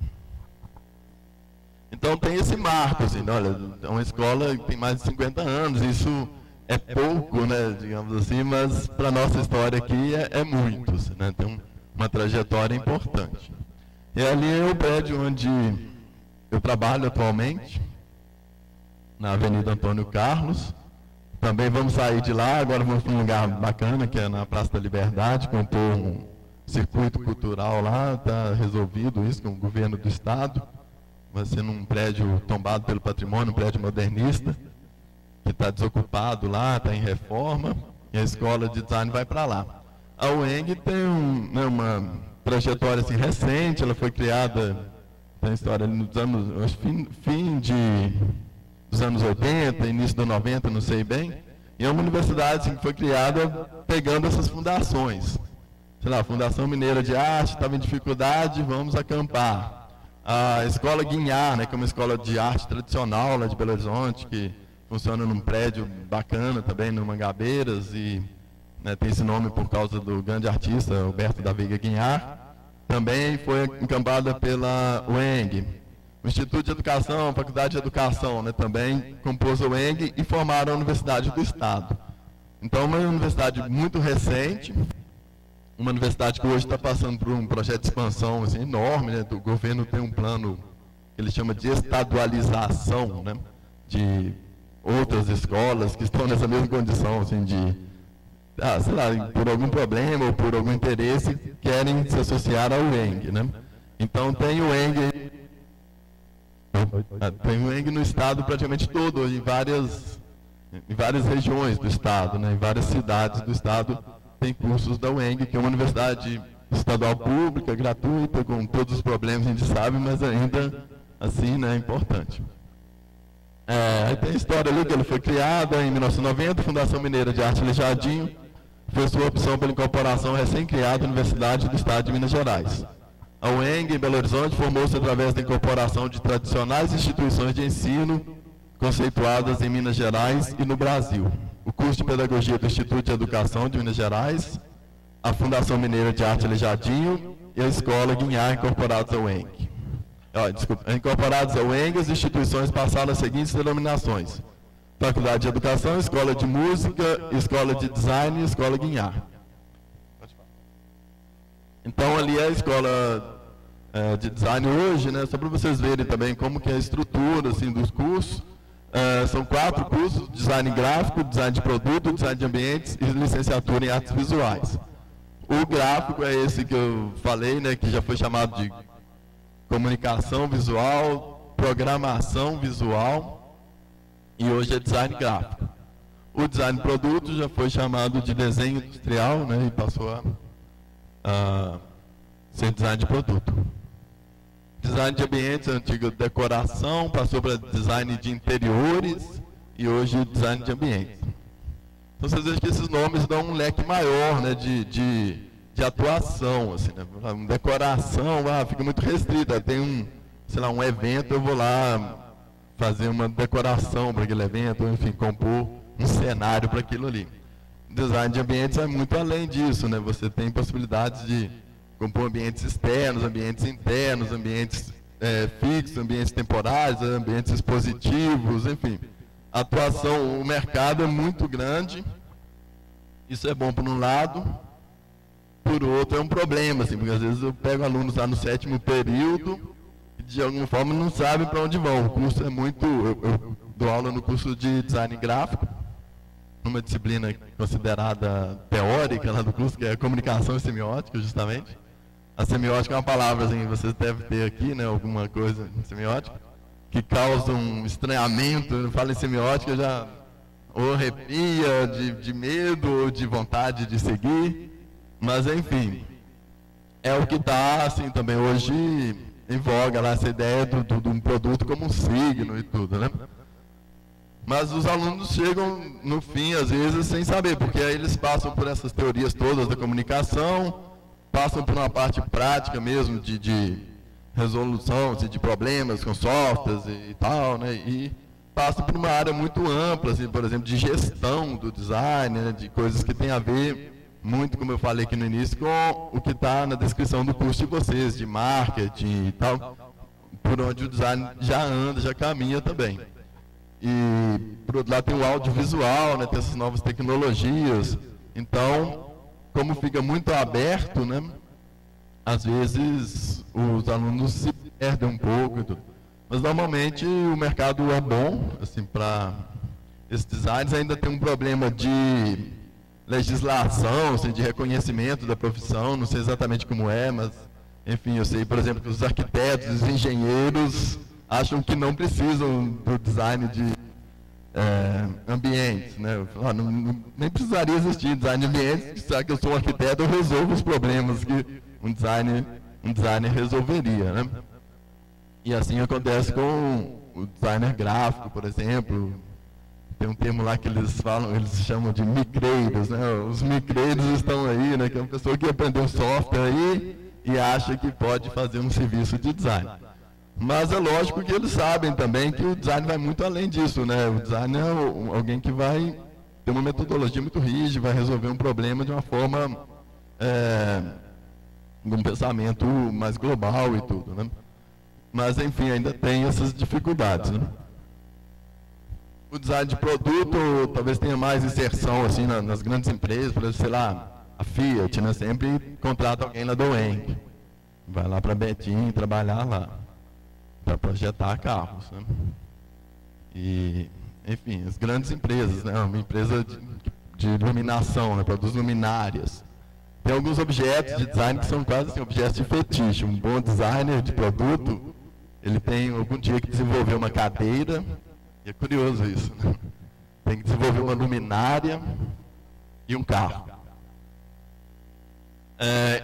Então tem esse marco, assim, olha, é uma escola que tem mais de 50 anos, isso é pouco, né, digamos assim, mas para a nossa história aqui é muito, assim, né, tem uma trajetória importante. E ali é o prédio onde eu trabalho atualmente, na Avenida Antônio Carlos. Também vamos sair de lá, agora vamos para um lugar bacana, que é na Praça da Liberdade, compor um circuito cultural lá, está resolvido isso com o governo do estado. Vai ser num prédio tombado pelo patrimônio, um prédio modernista, que está desocupado lá, está em reforma, e a escola de design vai para lá. A UENG tem uma trajetória assim, recente, ela foi criada tem história nos anos, fim dos anos 80, início dos 90, não sei bem, e é uma universidade assim, que foi criada pegando essas fundações. Sei lá, a Fundação Mineira de Arte estava em dificuldade, vamos acampar. A Escola Guinhar, né, que é uma escola de arte tradicional lá de Belo Horizonte, que funciona num prédio bacana também, no Mangabeiras, e né, tem esse nome por causa do grande artista Alberto da Veiga Guinhar. Também foi acampada pela UENG. O Instituto de Educação, a Faculdade de Educação, né, também compôs a UENG e formaram a Universidade do Estado. Então, é uma universidade muito recente, uma universidade que hoje está passando por um projeto de expansão assim, enorme, né? O governo tem um plano que ele chama de estadualização, né? De outras escolas que estão nessa mesma condição, assim, de, sei lá, por algum problema ou por algum interesse, querem se associar ao UENG, né? Então tem o UENG no estado praticamente todo, em várias regiões do estado, né? Em várias cidades do estado tem cursos da UENG, que é uma universidade estadual pública, gratuita, com todos os problemas a gente sabe, mas ainda assim, né, é importante. Tem a história ali que ele foi criada em 1990, Fundação Mineira de Arte Aleijadinho, foi sua opção pela incorporação recém-criada à Universidade do Estado de Minas Gerais. A UENG, em Belo Horizonte, formou-se através da incorporação de tradicionais instituições de ensino conceituadas em Minas Gerais e no Brasil. O curso de Pedagogia do Instituto de Educação de Minas Gerais, a Fundação Mineira de Arte Aleijadinho e a Escola Guinhar, incorporados ao UENG. Incorporados ao UENG, as instituições passaram as seguintes denominações: Faculdade de Educação, Escola de Música, Escola de Design e Escola Guinhar. Então, ali é a Escola de Design hoje, né, só para vocês verem também como que é a estrutura assim, dos cursos. São 4 cursos: design gráfico, design de produto, design de ambientes e licenciatura em artes visuais. O gráfico é esse que eu falei, né, que já foi chamado de comunicação visual, programação visual, e hoje é design gráfico. O design de produto já foi chamado de desenho industrial, né, e passou a ser design de produto. Design de ambientes, antiga decoração, passou para design de interiores e hoje design de ambientes. Então vocês veem que esses nomes dão um leque maior, né, de atuação, assim, né? Decoração, fica muito restrita. Tem sei lá, um evento, eu vou lá fazer uma decoração para aquele evento, ou, enfim, compor um cenário para aquilo ali. Design de ambientes é muito além disso, né? Você tem possibilidades de compor ambientes externos, ambientes internos, ambientes fixos, ambientes temporários, ambientes expositivos, enfim. A atuação, o mercado é muito grande. Isso é bom por um lado, por outro é um problema, assim, porque às vezes eu pego alunos lá no 7º período e de alguma forma não sabem para onde vão. O curso é muito... Eu dou aula no curso de design gráfico, numa disciplina considerada teórica lá do curso, que é comunicação e semiótica, justamente. A semiótica é uma palavra, assim, vocês devem ter aqui, né, alguma coisa em semiótica, que causa um estranhamento. Eu falo em semiótica, já ou arrepia de medo ou de vontade de seguir, mas enfim, é o que está, assim, também hoje em voga, lá, essa ideia de um produto como um signo e tudo, né? Mas os alunos chegam no fim, às vezes, sem saber, porque aí eles passam por essas teorias todas da comunicação, passam por uma parte prática mesmo de resolução de problemas com softwares e tal, né? E passam por uma área muito ampla, assim, por exemplo, de gestão do design, né? De coisas que tem a ver muito, como eu falei aqui no início, com o que está na descrição do curso de vocês, de marketing e tal, por onde o design já anda, já caminha também. E, por outro lado, tem o audiovisual, né, tem essas novas tecnologias. Então, como fica muito aberto, né, às vezes os alunos se perdem um pouco e tudo. Mas, normalmente, o mercado é bom, assim, para esses designs. Ainda tem um problema de legislação, assim, de reconhecimento da profissão, não sei exatamente como é, mas, enfim, eu sei, por exemplo, que os arquitetos, os engenheiros acham que não precisam do design de ambientes, né? Nem precisaria existir design de ambientes, já que eu sou um arquiteto, eu resolvo os problemas que um designer resolveria, né? E assim acontece com o designer gráfico, por exemplo. Tem um termo lá que eles falam, eles chamam de micreiros, né? Os micreiros estão aí, né? Que é uma pessoa que aprendeu software aí e acha que pode fazer um serviço de design. Mas é lógico que eles sabem também que o design vai muito além disso, né? O design é alguém que vai ter uma metodologia muito rígida, vai resolver um problema de uma forma, um pensamento mais global e tudo, né? Mas, enfim, ainda tem essas dificuldades, né? O design de produto talvez tenha mais inserção assim, nas grandes empresas, por exemplo, sei lá, a Fiat, né, sempre contrata alguém lá do ENG. Vai lá para Betim trabalhar lá, para projetar carros. Né? E, enfim, as grandes empresas, né, uma empresa de iluminação, né, produz luminárias. Tem alguns objetos de design que são quase assim, objetos de fetiche. Um bom designer de produto, ele tem algum dia que desenvolver uma cadeira. E é curioso isso, né? Tem que desenvolver uma luminária e um carro.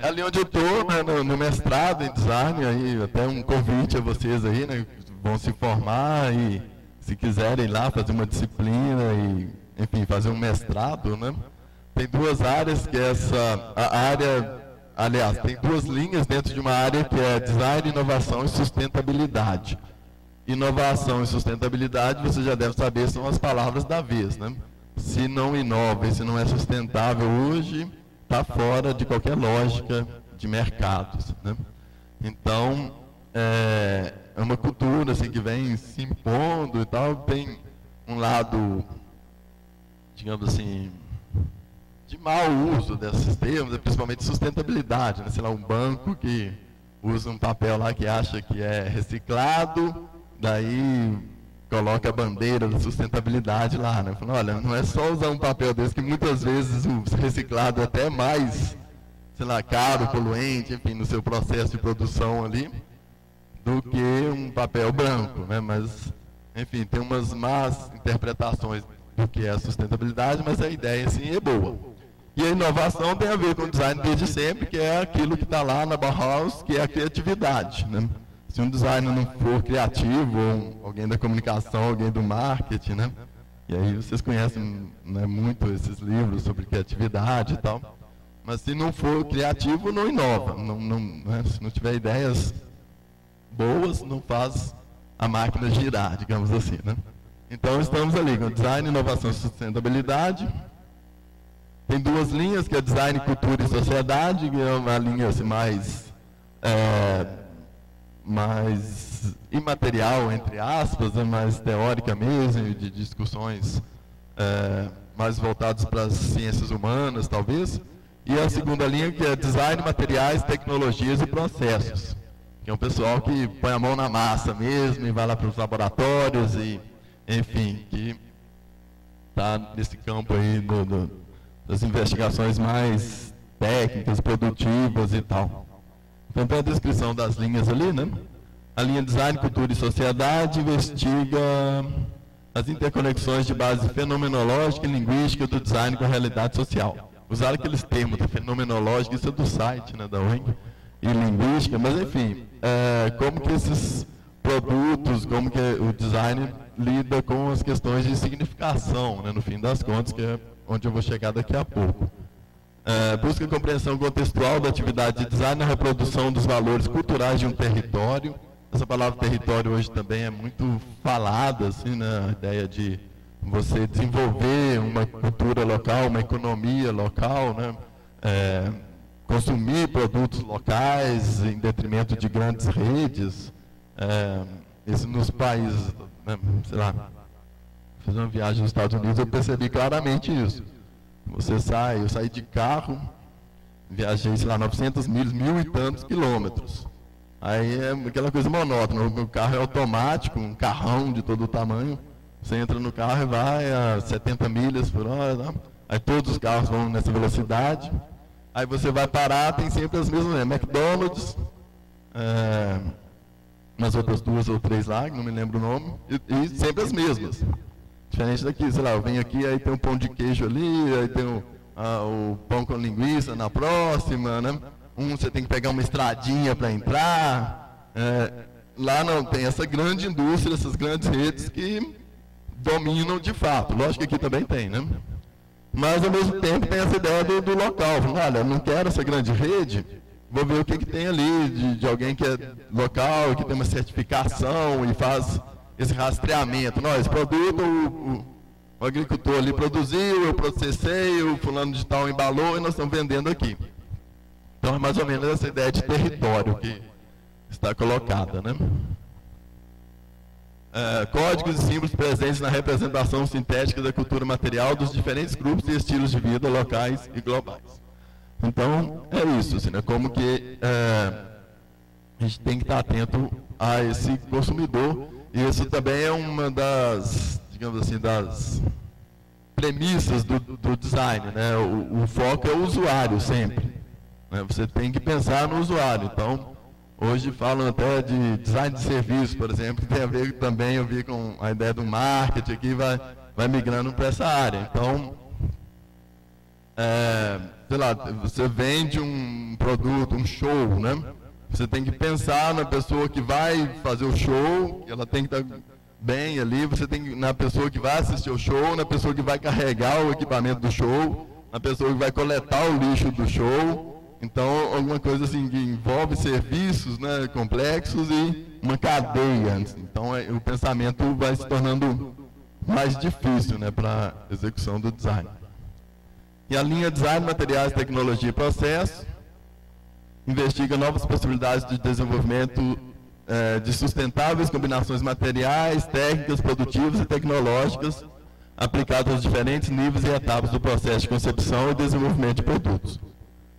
Ali onde eu estou, né, no mestrado em design, aí, até um convite a vocês aí, né, que vão se formar e, se quiserem ir lá fazer uma disciplina e, enfim, fazer um mestrado, né? Tem duas áreas, que é aliás, tem duas linhas dentro de uma área que é design, inovação e sustentabilidade. Inovação e sustentabilidade, você já deve saber, são as palavras da vez, né? Se não inova e se não é sustentável hoje, está fora de qualquer lógica de mercados, né? Então, é uma cultura assim, que vem se impondo e tal, tem um lado, digamos assim, de mau uso desses termos, principalmente sustentabilidade, né? Sei lá, um banco que usa um papel lá que acha que é reciclado, daí coloca a bandeira da sustentabilidade lá, né? Falando, olha, não é só usar um papel desse, que muitas vezes o reciclado é até mais, sei lá, caro, poluente, enfim, no seu processo de produção ali, do que um papel branco, né? Mas, enfim, tem umas más interpretações do que é a sustentabilidade, mas a ideia, assim, é boa. E a inovação tem a ver com o design desde sempre, que é aquilo que está lá na Bauhaus, que é a criatividade, né? Se um designer não for criativo, ou alguém da comunicação, alguém do marketing, né? E aí vocês conhecem, né, muito esses livros sobre criatividade e tal. Mas se não for criativo, não inova. Né? Se não tiver ideias boas, não faz a máquina girar, digamos assim, né? Então estamos ali com design, inovação e sustentabilidade. Tem duas linhas, que é design, cultura e sociedade, que é uma linha assim, mais imaterial, entre aspas, né, mais teórica mesmo, de discussões mais voltadas para as ciências humanas, talvez. E a segunda linha, que é design, materiais, tecnologias e processos, que é um pessoal que põe a mão na massa mesmo e vai lá para os laboratórios e, enfim, que está nesse campo aí das investigações mais técnicas, produtivas e tal. Então tem a descrição das linhas ali, né? A linha Design, Cultura e Sociedade investiga as interconexões de base fenomenológica e linguística do design com a realidade social. Usaram aqueles termos fenomenológico, isso é do site, né, da UENG, e linguística, mas enfim, como que esses produtos, como que o design lida com as questões de significação, né, no fim das contas, que é onde eu vou chegar daqui a pouco. Busca a compreensão contextual da atividade de design na reprodução dos valores culturais de um território. Essa palavra território hoje também é muito falada, assim, né? A ideia de você desenvolver uma cultura local, uma economia local, né? Consumir produtos locais em detrimento de grandes redes. Isso nos países, né? Sei lá, fiz uma viagem nos Estados Unidos, eu percebi claramente isso. Eu saí de carro, viajei, sei lá, 900 milhas, 1.000 e tantos quilômetros. Aí é aquela coisa monótona, o carro é automático, um carrão de todo o tamanho. Você entra no carro e vai a 70 milhas por hora, né? Aí todos os carros vão nessa velocidade. Aí você vai parar, tem sempre as mesmas, né? McDonald's, umas outras 2 ou 3 lá, que não me lembro o nome, e sempre as mesmas. Diferente daqui, sei lá, eu venho aqui, aí tem um pão de queijo ali, aí tem o pão com linguiça na próxima, né? Você tem que pegar uma estradinha para entrar. lá não tem essa grande indústria, essas grandes redes que dominam de fato. Lógico que aqui também tem, né? Mas, ao mesmo tempo, tem essa ideia do local. Olha, não quero essa grande rede, vou ver o que tem ali de alguém que é local, que tem uma certificação e faz esse rastreamento. Não, esse produto o agricultor ali produziu, eu processei, o fulano de tal embalou e nós estamos vendendo aqui. Então, é mais ou menos essa ideia de território que está colocada, né? Códigos e símbolos presentes na representação sintética da cultura material dos diferentes grupos e estilos de vida locais e globais. Então, é isso, assim, né? Como que a gente tem que estar atento a esse consumidor, e isso também é uma das, digamos assim, das premissas do design, né? O foco é o usuário sempre, né? Você tem que pensar no usuário. Então, hoje falam até de design de serviço, por exemplo, que tem a ver também, eu vi com a ideia do marketing aqui, vai migrando para essa área. Então, sei lá, você vende um produto, um show, né? Você tem que pensar na pessoa que vai fazer o show, ela tem que estar bem ali, você tem que, na pessoa que vai assistir o show, na pessoa que vai carregar o equipamento do show, na pessoa que vai coletar o lixo do show. Então, alguma coisa assim que envolve serviços, né, complexos e uma cadeia. Então, o pensamento vai se tornando mais difícil, né, para a execução do design. E a linha Design, Materiais, Tecnologia e Processo investiga novas possibilidades de desenvolvimento de sustentáveis combinações materiais, técnicas, produtivas e tecnológicas aplicadas aos diferentes níveis e etapas do processo de concepção e desenvolvimento de produtos.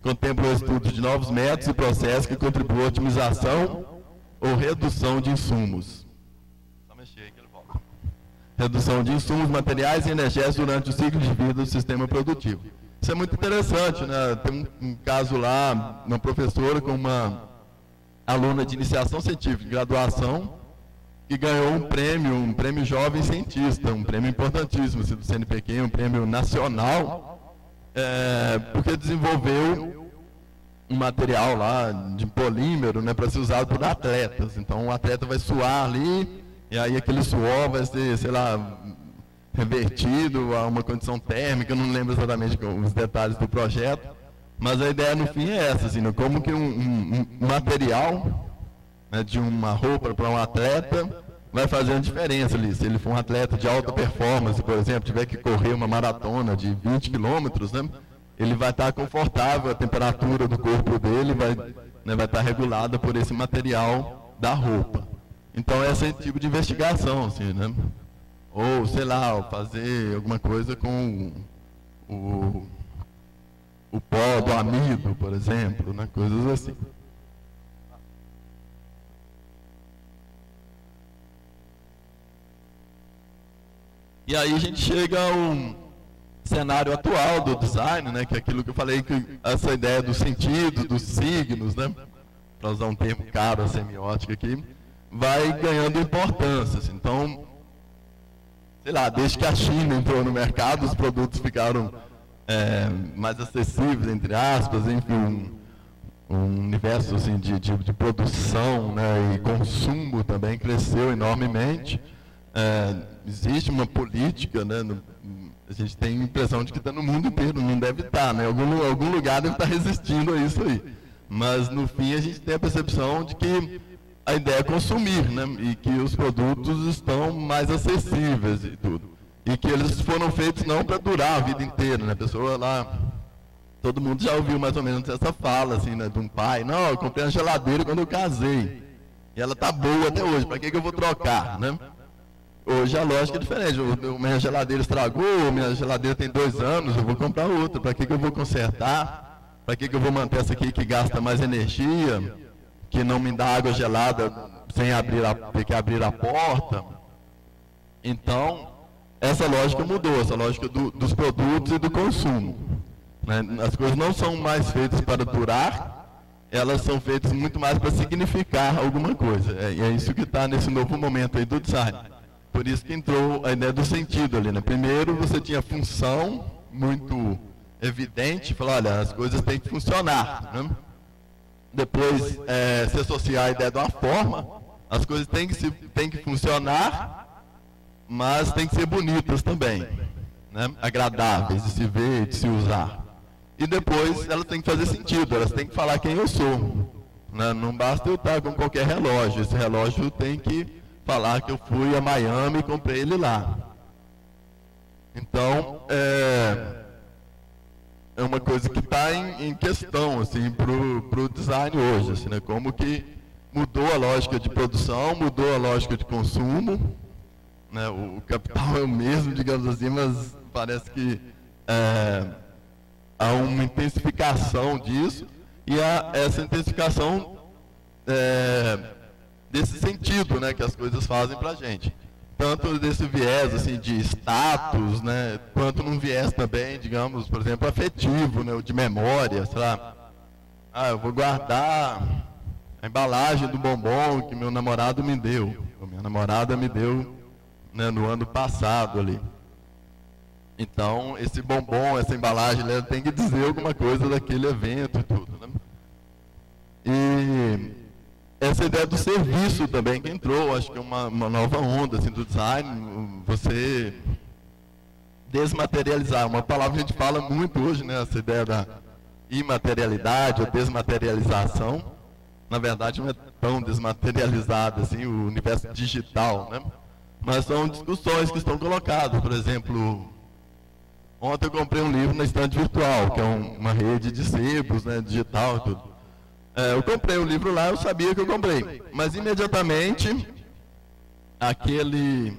Contempla o estudo de novos métodos e processos que contribuem à otimização ou redução de insumos. Só mexer aí que ele volta. Redução de insumos, materiais e energias durante o ciclo de vida do sistema produtivo. Isso é muito interessante, né? Tem um caso lá, uma professora com uma aluna de iniciação científica, de graduação, que ganhou um prêmio jovem cientista, um prêmio importantíssimo do CNPq, um prêmio nacional, porque desenvolveu um material lá de polímero, né, para ser usado por atletas. Então o atleta vai suar ali, e aí aquele suor vai ser, sei lá, revertido a uma condição térmica, eu não lembro exatamente os detalhes do projeto, mas a ideia no fim é essa, assim, né, como que um material, né, de uma roupa para um atleta vai fazer uma diferença ali. Se ele for um atleta de alta performance, por exemplo, tiver que correr uma maratona de 20 quilômetros, né, ele vai estar confortável, a temperatura do corpo dele vai estar regulada por esse material da roupa. Então, esse é o tipo de investigação, assim, né? Ou, sei lá, fazer alguma coisa com o pó do amido, por exemplo, né? Coisas assim. E aí a gente chega ao cenário atual do design, né? Que é aquilo que eu falei, que essa ideia do sentido, dos signos, né? Para usar um termo caro, a semiótica aqui, vai ganhando importância. Assim. Então, sei lá, desde que a China entrou no mercado, os produtos ficaram mais acessíveis, entre aspas, enfim, um universo assim, de produção, né, e consumo também cresceu enormemente. Existe uma política, né, a gente tem a impressão de que está no mundo inteiro, não deve estar, né, algum lugar deve estar resistindo a isso aí. Mas, no fim, a gente tem a percepção de que a ideia é consumir, né? E que os produtos estão mais acessíveis e tudo. E que eles foram feitos não para durar a vida inteira, né? A pessoa lá, todo mundo já ouviu mais ou menos essa fala, assim, né? De um pai, não, eu comprei uma geladeira quando eu casei. E ela tá boa até hoje, para que eu vou trocar, né? Hoje a lógica é diferente, minha geladeira estragou, minha geladeira tem 2 anos, eu vou comprar outra, para que eu vou consertar? Para que eu vou manter essa aqui que gasta mais energia? Que não me dá água gelada sem ter que abrir a porta. Então, essa lógica mudou, essa lógica dos produtos e do consumo. Né? As coisas não são mais feitas para durar, elas são feitas muito mais para significar alguma coisa. E é isso que está nesse novo momento aí do design. Por isso que entrou a ideia do sentido ali. Né? Primeiro, você tinha função muito evidente, falar, olha, as coisas têm que funcionar. Né? Depois, se associar a ideia de uma forma, As coisas têm que funcionar, mas têm que ser bonitas também, né? Agradáveis de se ver, de se usar. E depois elas têm que fazer sentido, elas têm que falar quem eu sou, né? Não basta eu estar com qualquer relógio, esse relógio tem que falar que eu fui a Miami e comprei ele lá. Então, é uma coisa que está em questão assim, para o design hoje, assim, né? Como que mudou a lógica de produção, mudou a lógica de consumo, né? O capital é o mesmo, digamos assim, mas parece que há uma intensificação disso, e essa intensificação desse sentido, né, que as coisas fazem para a gente. Tanto desse viés assim, de status, né, quanto num viés também, digamos, por exemplo, afetivo, né, de memória, sei lá. Eu vou guardar a embalagem do bombom que meu namorado me deu, ou minha namorada me deu, né, no ano passado ali. Então, esse bombom, essa embalagem, ela tem que dizer alguma coisa daquele evento e tudo, né? E essa ideia do serviço também que entrou, acho que é uma nova onda assim, do design, você desmaterializar, uma palavra que a gente fala muito hoje, né, essa ideia da imaterialidade ou desmaterialização, na verdade não é tão desmaterializada assim, o universo digital, né? Mas são discussões que estão colocadas, por exemplo, ontem eu comprei um livro na estante virtual, que é uma rede de sebos, né, digital e tudo. Eu comprei o livro lá, eu sabia que eu comprei, mas imediatamente aquele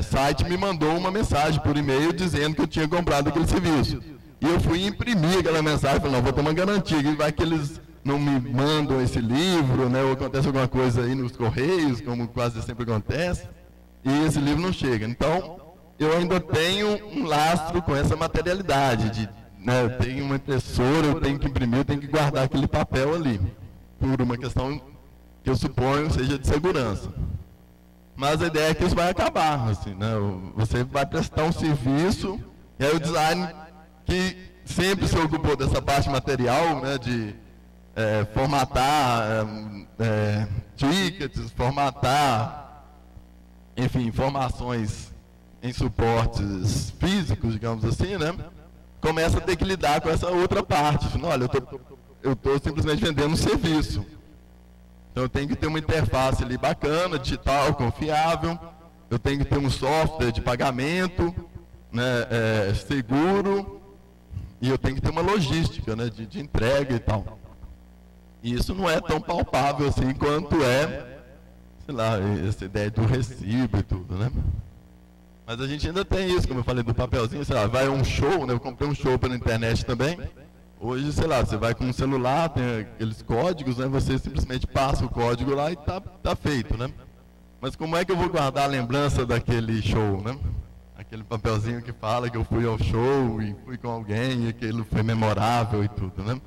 site me mandou uma mensagem por e-mail dizendo que eu tinha comprado aquele serviço. E eu fui imprimir aquela mensagem, falei, não, vou ter uma garantia, que vai que eles não me mandam esse livro, né, ou acontece alguma coisa aí nos correios, como quase sempre acontece, e esse livro não chega. Então, eu ainda tenho um lastro com essa materialidade, né, eu tenho uma impressora, eu tenho que imprimir, eu tenho que guardar aquele papel ali, por uma questão que eu suponho seja de segurança. Mas a ideia é que isso vai acabar, assim, né, você vai prestar um serviço, e aí o design que sempre se ocupou dessa parte material, né, de formatar tickets, formatar, enfim, informações em suportes físicos, digamos assim, né, começa a ter que lidar com essa outra parte. Olha, eu estou simplesmente vendendo um serviço. Então eu tenho que ter uma interface ali bacana, digital, confiável, eu tenho que ter um software de pagamento, né, seguro, e eu tenho que ter uma logística, né, de entrega e tal. E isso não é tão palpável assim quanto sei lá, essa ideia do recibo e tudo, né? Mas a gente ainda tem isso, como eu falei, do papelzinho, sei lá, vai a um show, né? Eu comprei um show pela internet também. Hoje, sei lá, você vai com um celular, tem aqueles códigos, né? Você simplesmente passa o código lá e tá feito, né? Mas como é que eu vou guardar a lembrança daquele show, né? Aquele papelzinho que fala que eu fui ao show e fui com alguém e aquilo foi memorável e tudo, né?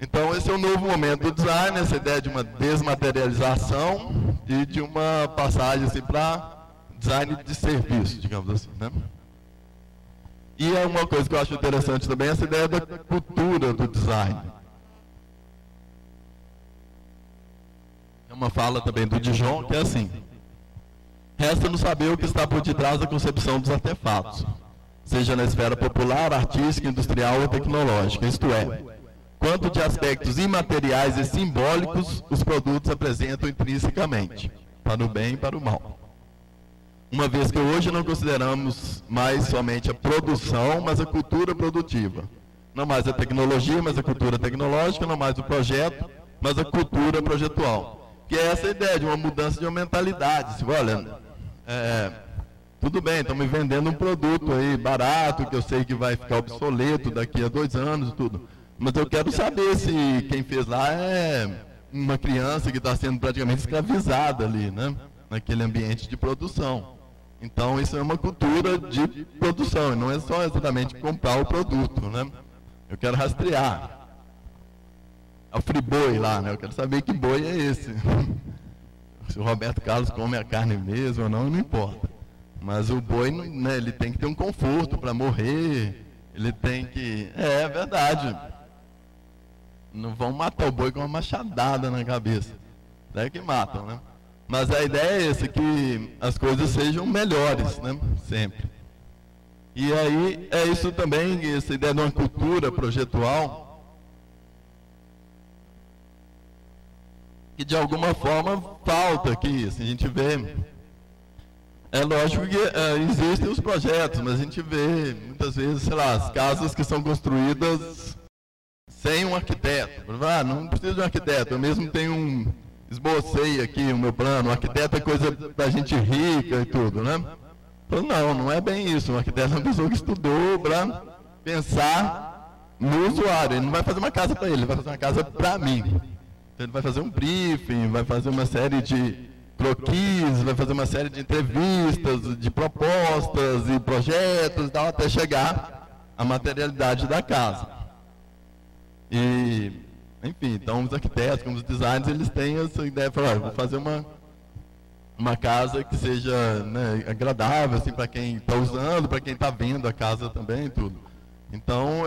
Então, esse é o novo momento do design, essa ideia de uma desmaterialização e de uma passagem assim, para design de serviço, digamos assim, né? E é uma coisa que eu acho interessante também, essa ideia da cultura do design. É uma fala também do Dijon, que é assim: resta-nos saber o que está por detrás da concepção dos artefatos, seja na esfera popular, artística, industrial ou tecnológica, isto é, quanto de aspectos imateriais e simbólicos os produtos apresentam intrinsecamente, para o bem e para o mal. Uma vez que hoje não consideramos mais somente a produção, mas a cultura produtiva. Não mais a tecnologia, mas a cultura tecnológica, não mais o projeto, mas a cultura projetual. Que é essa ideia de uma mudança de uma mentalidade. Assim, olha, tudo bem, estão me vendendo um produto aí barato, que eu sei que vai ficar obsoleto daqui a 2 anos e tudo. Mas eu quero saber se quem fez lá é uma criança que está sendo praticamente escravizada ali, né? Naquele ambiente de produção. Então, isso é uma cultura de produção, e não é só exatamente comprar o produto, né? Eu quero rastrear. É o friboi lá, né? Eu quero saber que boi é esse. Se o Roberto Carlos come a carne mesmo ou não, não importa. Mas o boi, né, ele tem que ter um conforto para morrer, ele tem que... É verdade. Não vão matar o boi com uma machadada na cabeça. Daí que matam, né? Mas a ideia é essa, que as coisas sejam melhores, né? Sempre. E aí é isso também, essa ideia de uma cultura projetual, que de alguma forma falta aqui. Assim, a gente vê, é lógico que existem os projetos, mas a gente vê muitas vezes, sei lá, as casas que são construídas sem um arquiteto. Ah, não preciso de um arquiteto, eu mesmo tenho esbocei aqui o meu plano, o arquiteto é coisa da gente rica e tudo, né? Então, não é bem isso. Um arquiteto é uma pessoa que estudou para pensar no usuário. Ele não vai fazer uma casa para ele vai fazer uma casa para mim. Então, ele vai fazer um briefing, vai fazer uma série de croquis, vai fazer uma série de entrevistas, de propostas e projetos e tal, até chegar à materialidade da casa. E, enfim, então os arquitetos, como os designers, eles têm essa ideia de falar, vou fazer uma casa que seja, né, agradável assim, para quem está usando, para quem está vendo a casa também e tudo. Então,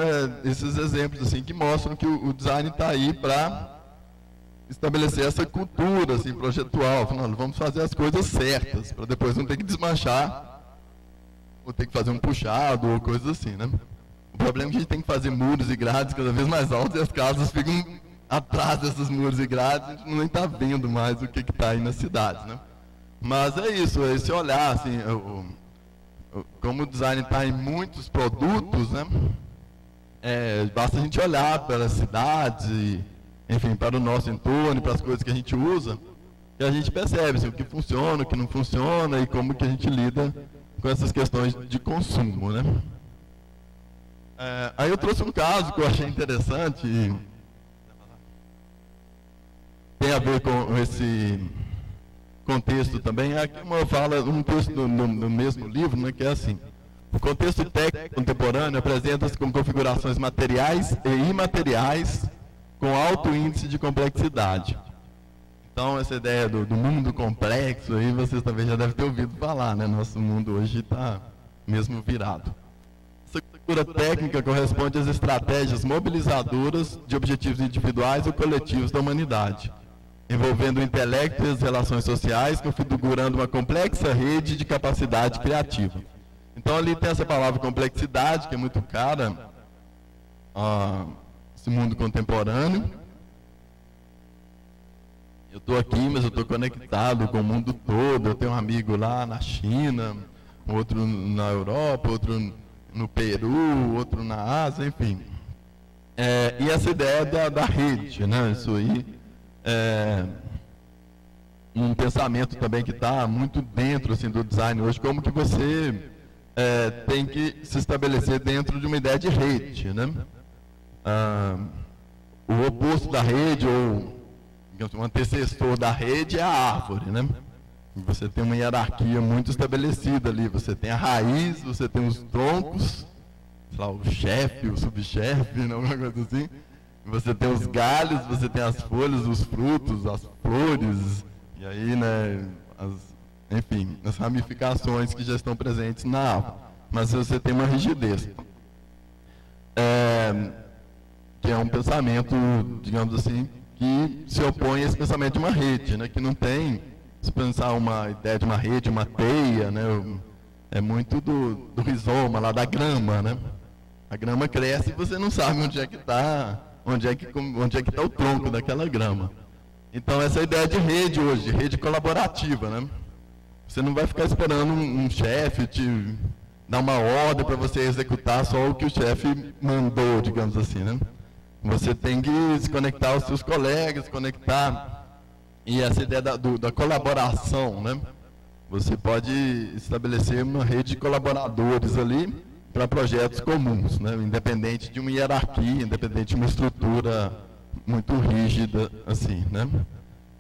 esses exemplos assim, que mostram que o design está aí para estabelecer essa cultura assim, projetual, falando, vamos fazer as coisas certas, para depois não ter que desmanchar, ou ter que fazer um puxado, ou coisas assim, né? O problema é que a gente tem que fazer muros e grades cada vez mais altos e as casas ficam atrás desses muros e grades, a gente nem está vendo mais o que está aí na cidade, né? Mas é isso, é esse olhar, assim, como o design está em muitos produtos, né? Basta a gente olhar para as cidades, enfim, para o nosso entorno, para as coisas que a gente usa, que a gente percebe assim, o que funciona, o que não funciona e como que a gente lida com essas questões de consumo, né? Aí eu trouxe um caso que eu achei interessante, tem a ver com esse contexto também. Aqui uma fala, um texto no mesmo livro, né, que é assim: o contexto técnico contemporâneo apresenta-se com configurações materiais e imateriais com alto índice de complexidade. Então, essa ideia do mundo complexo, aí vocês também já devem ter ouvido falar, né? Nosso mundo hoje está mesmo virado. Essa cultura técnica corresponde às estratégias mobilizadoras de objetivos individuais ou coletivos da humanidade, envolvendo o intelecto e as relações sociais, configurando uma complexa rede de capacidade criativa. Então, ali tem essa palavra complexidade, que é muito cara a esse mundo contemporâneo. Eu estou aqui, mas eu estou conectado com o mundo todo. Eu tenho um amigo lá na China, outro na Europa, outro no Peru, outro na Ásia, enfim. E essa ideia da rede, né? Isso aí é um pensamento também que está muito dentro assim, do design hoje, como que você tem que se estabelecer dentro de uma ideia de rede, né? O oposto da rede, ou digamos, um antecessor da rede, é a árvore, né? Você tem uma hierarquia muito estabelecida ali. Você tem a raiz, você tem os troncos, sei lá, o chefe, o subchefe, né? Alguma coisa assim. Você tem os galhos, você tem as folhas, os frutos, as flores, e aí, né, enfim, as ramificações que já estão presentes na árvore. Mas você tem uma rigidez. Que é um pensamento, digamos assim, que se opõe a esse pensamento de uma rede, né, que não tem, se pensar uma ideia de uma rede, uma teia, né, é muito do rizoma, lá da grama, né? A grama cresce e você não sabe onde é que está, onde é que está o tronco daquela grama. Então, essa é a ideia de rede hoje, de rede colaborativa, né? Você não vai ficar esperando um chefe te dar uma ordem para você executar só o que o chefe mandou, digamos assim, né? Você tem que se conectar aos seus colegas, conectar, e essa ideia da colaboração, né? Você pode estabelecer uma rede de colaboradores ali para projetos comuns, né? Independente de uma hierarquia, independente de uma estrutura muito rígida, assim, né?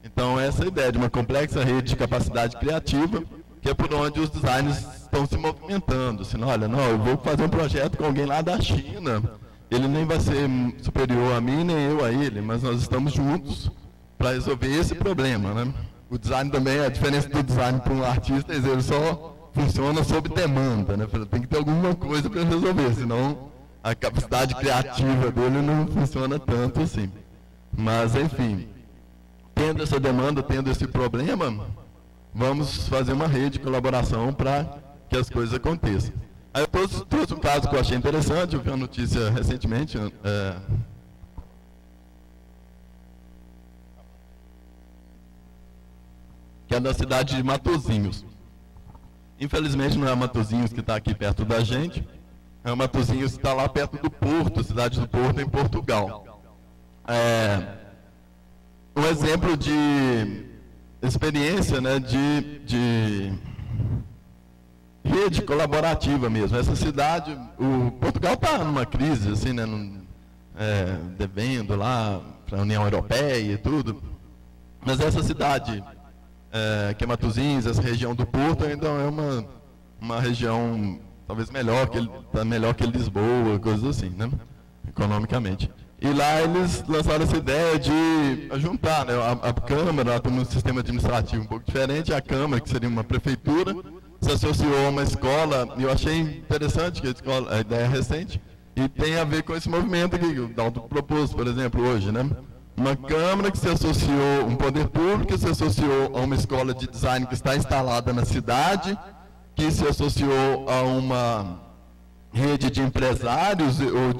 Então, essa ideia de uma complexa rede de capacidade criativa, que é por onde os designers estão se movimentando. Assim, olha, não, eu vou fazer um projeto com alguém lá da China, ele nem vai ser superior a mim, nem eu a ele, mas nós estamos juntos para resolver esse problema, né? O design também, a diferença do design para um artista, ele só funciona sob demanda, né? Tem que ter alguma coisa para resolver, senão a capacidade criativa dele não funciona tanto assim. Mas, enfim, tem tendo essa demanda, tendo esse problema, vamos fazer uma rede de colaboração para que as coisas aconteçam. Aí eu trouxe um caso que eu achei interessante, eu vi uma notícia recentemente, que é da cidade de Matosinhos. Infelizmente não é Matosinhos que está aqui perto da gente, é Matosinhos que está lá perto do Porto, cidade do Porto, em Portugal. Um exemplo de experiência, né, de rede colaborativa mesmo. Essa cidade, Portugal está numa crise, assim, né, devendo lá para a União Europeia e tudo, mas essa cidade, que é Matosinhos, essa região do Porto, ainda é uma região talvez melhor que Lisboa, coisas assim, né, economicamente. E lá eles lançaram essa ideia de juntar, né, a Câmara, tem um sistema administrativo um pouco diferente, a Câmara, que seria uma prefeitura, se associou a uma escola, e eu achei interessante que a ideia é recente, e tem a ver com esse movimento que o Dalton propôs, por exemplo, hoje, né? Uma Câmara que se associou, um poder público que se associou a uma escola de design que está instalada na cidade, que se associou a uma rede de empresários ou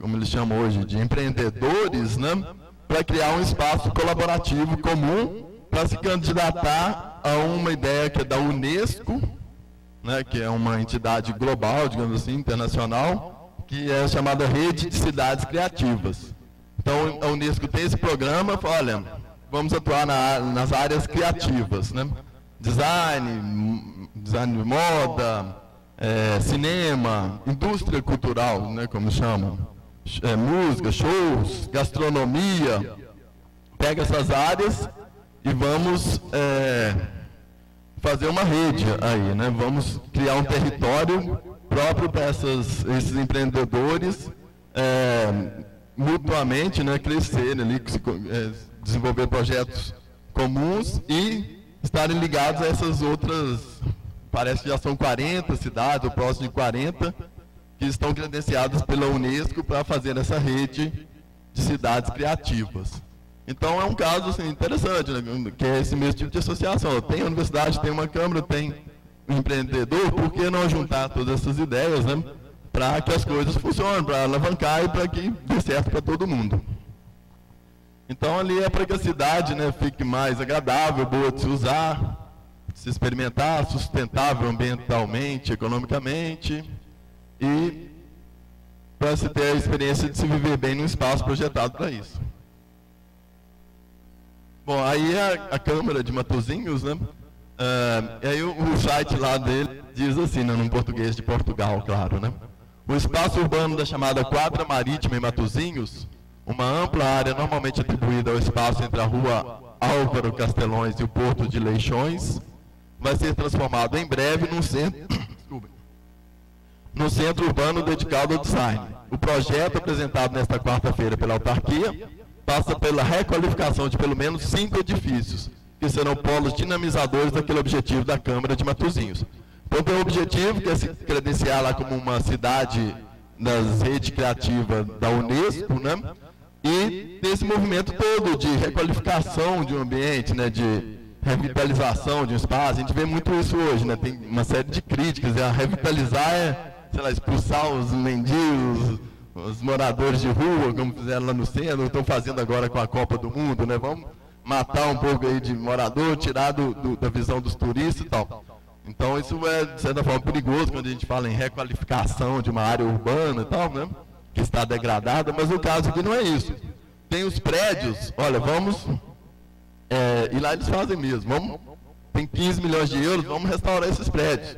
como eles chamam hoje, de empreendedores, né, para criar um espaço colaborativo comum para se candidatar a uma ideia que é da Unesco, né, que é uma entidade global, digamos assim, internacional, que é chamada Rede de Cidades Criativas. Então, a Unesco tem esse programa, olha, vamos atuar nas áreas criativas, né, design de moda, cinema, indústria cultural, né, como chamam, música, shows, gastronomia. Pega essas áreas e vamos fazer uma rede aí, né? Vamos criar um território próprio para esses empreendedores mutuamente, né, crescerem ali, desenvolver projetos comuns e estarem ligados a essas outras. Parece que já são 40 cidades, ou próximo de 40, que estão credenciadas pela Unesco para fazer essa rede de cidades criativas. Então é um caso assim, interessante, né, que é esse mesmo tipo de associação. Tem a universidade, tem uma Câmara, tem um empreendedor, por que não juntar todas essas ideias, né, para que as coisas funcionem, para alavancar e para que dê certo para todo mundo. Então ali é para que a cidade, né, fique mais agradável, boa de se usar, se experimentar, sustentável ambientalmente, economicamente, e para se ter a experiência de se viver bem num espaço projetado para isso. Bom, aí a Câmara de Matosinhos, né, aí o site lá dele diz assim, né, num português de Portugal, claro, né, o espaço urbano da chamada Quadra Marítima em Matosinhos, uma ampla área normalmente atribuída ao espaço entre a rua Álvaro Castelões e o Porto de Leixões, vai ser transformado em breve num centro urbano dedicado ao design. O projeto apresentado nesta quarta-feira pela autarquia passa pela requalificação de pelo menos 5 edifícios, que serão polos dinamizadores daquele objetivo da Câmara de Matosinhos. Então tem um objetivo que é se credenciar lá como uma cidade das redes criativas da Unesco, né? E tem esse movimento todo de requalificação de um ambiente, né, de revitalização de um espaço. A gente vê muito isso hoje, né? Tem uma série de críticas. A revitalizar sei lá, expulsar os mendigos, os moradores de rua, como fizeram lá no centro, estão fazendo agora com a Copa do Mundo, né? Vamos matar um pouco aí de morador, tirar da visão dos turistas e tal. Então isso é, de certa forma, perigoso quando a gente fala em requalificação de uma área urbana e tal, né? Que está degradada, mas o caso aqui não é isso. Tem os prédios, olha, vamos... e lá eles fazem mesmo, tem 15 milhões de euros, vamos restaurar esses prédios.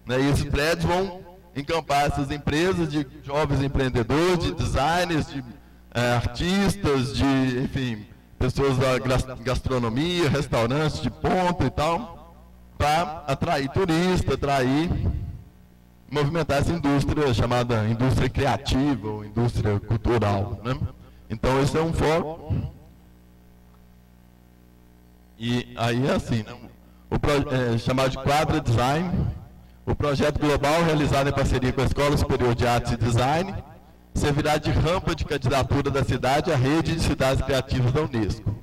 Né? E esses prédios vão encampar essas empresas de jovens empreendedores, de designers, de artistas, de, enfim, pessoas da gastronomia, restaurantes de ponta e tal, para atrair turista, movimentar essa indústria chamada indústria criativa ou indústria cultural. Né? Então esse é um foco. E aí é assim, né? Chamado de Quadra Design, o projeto global realizado em parceria com a Escola Superior de Artes e Design servirá de rampa de candidatura da cidade à rede de cidades criativas da Unesco.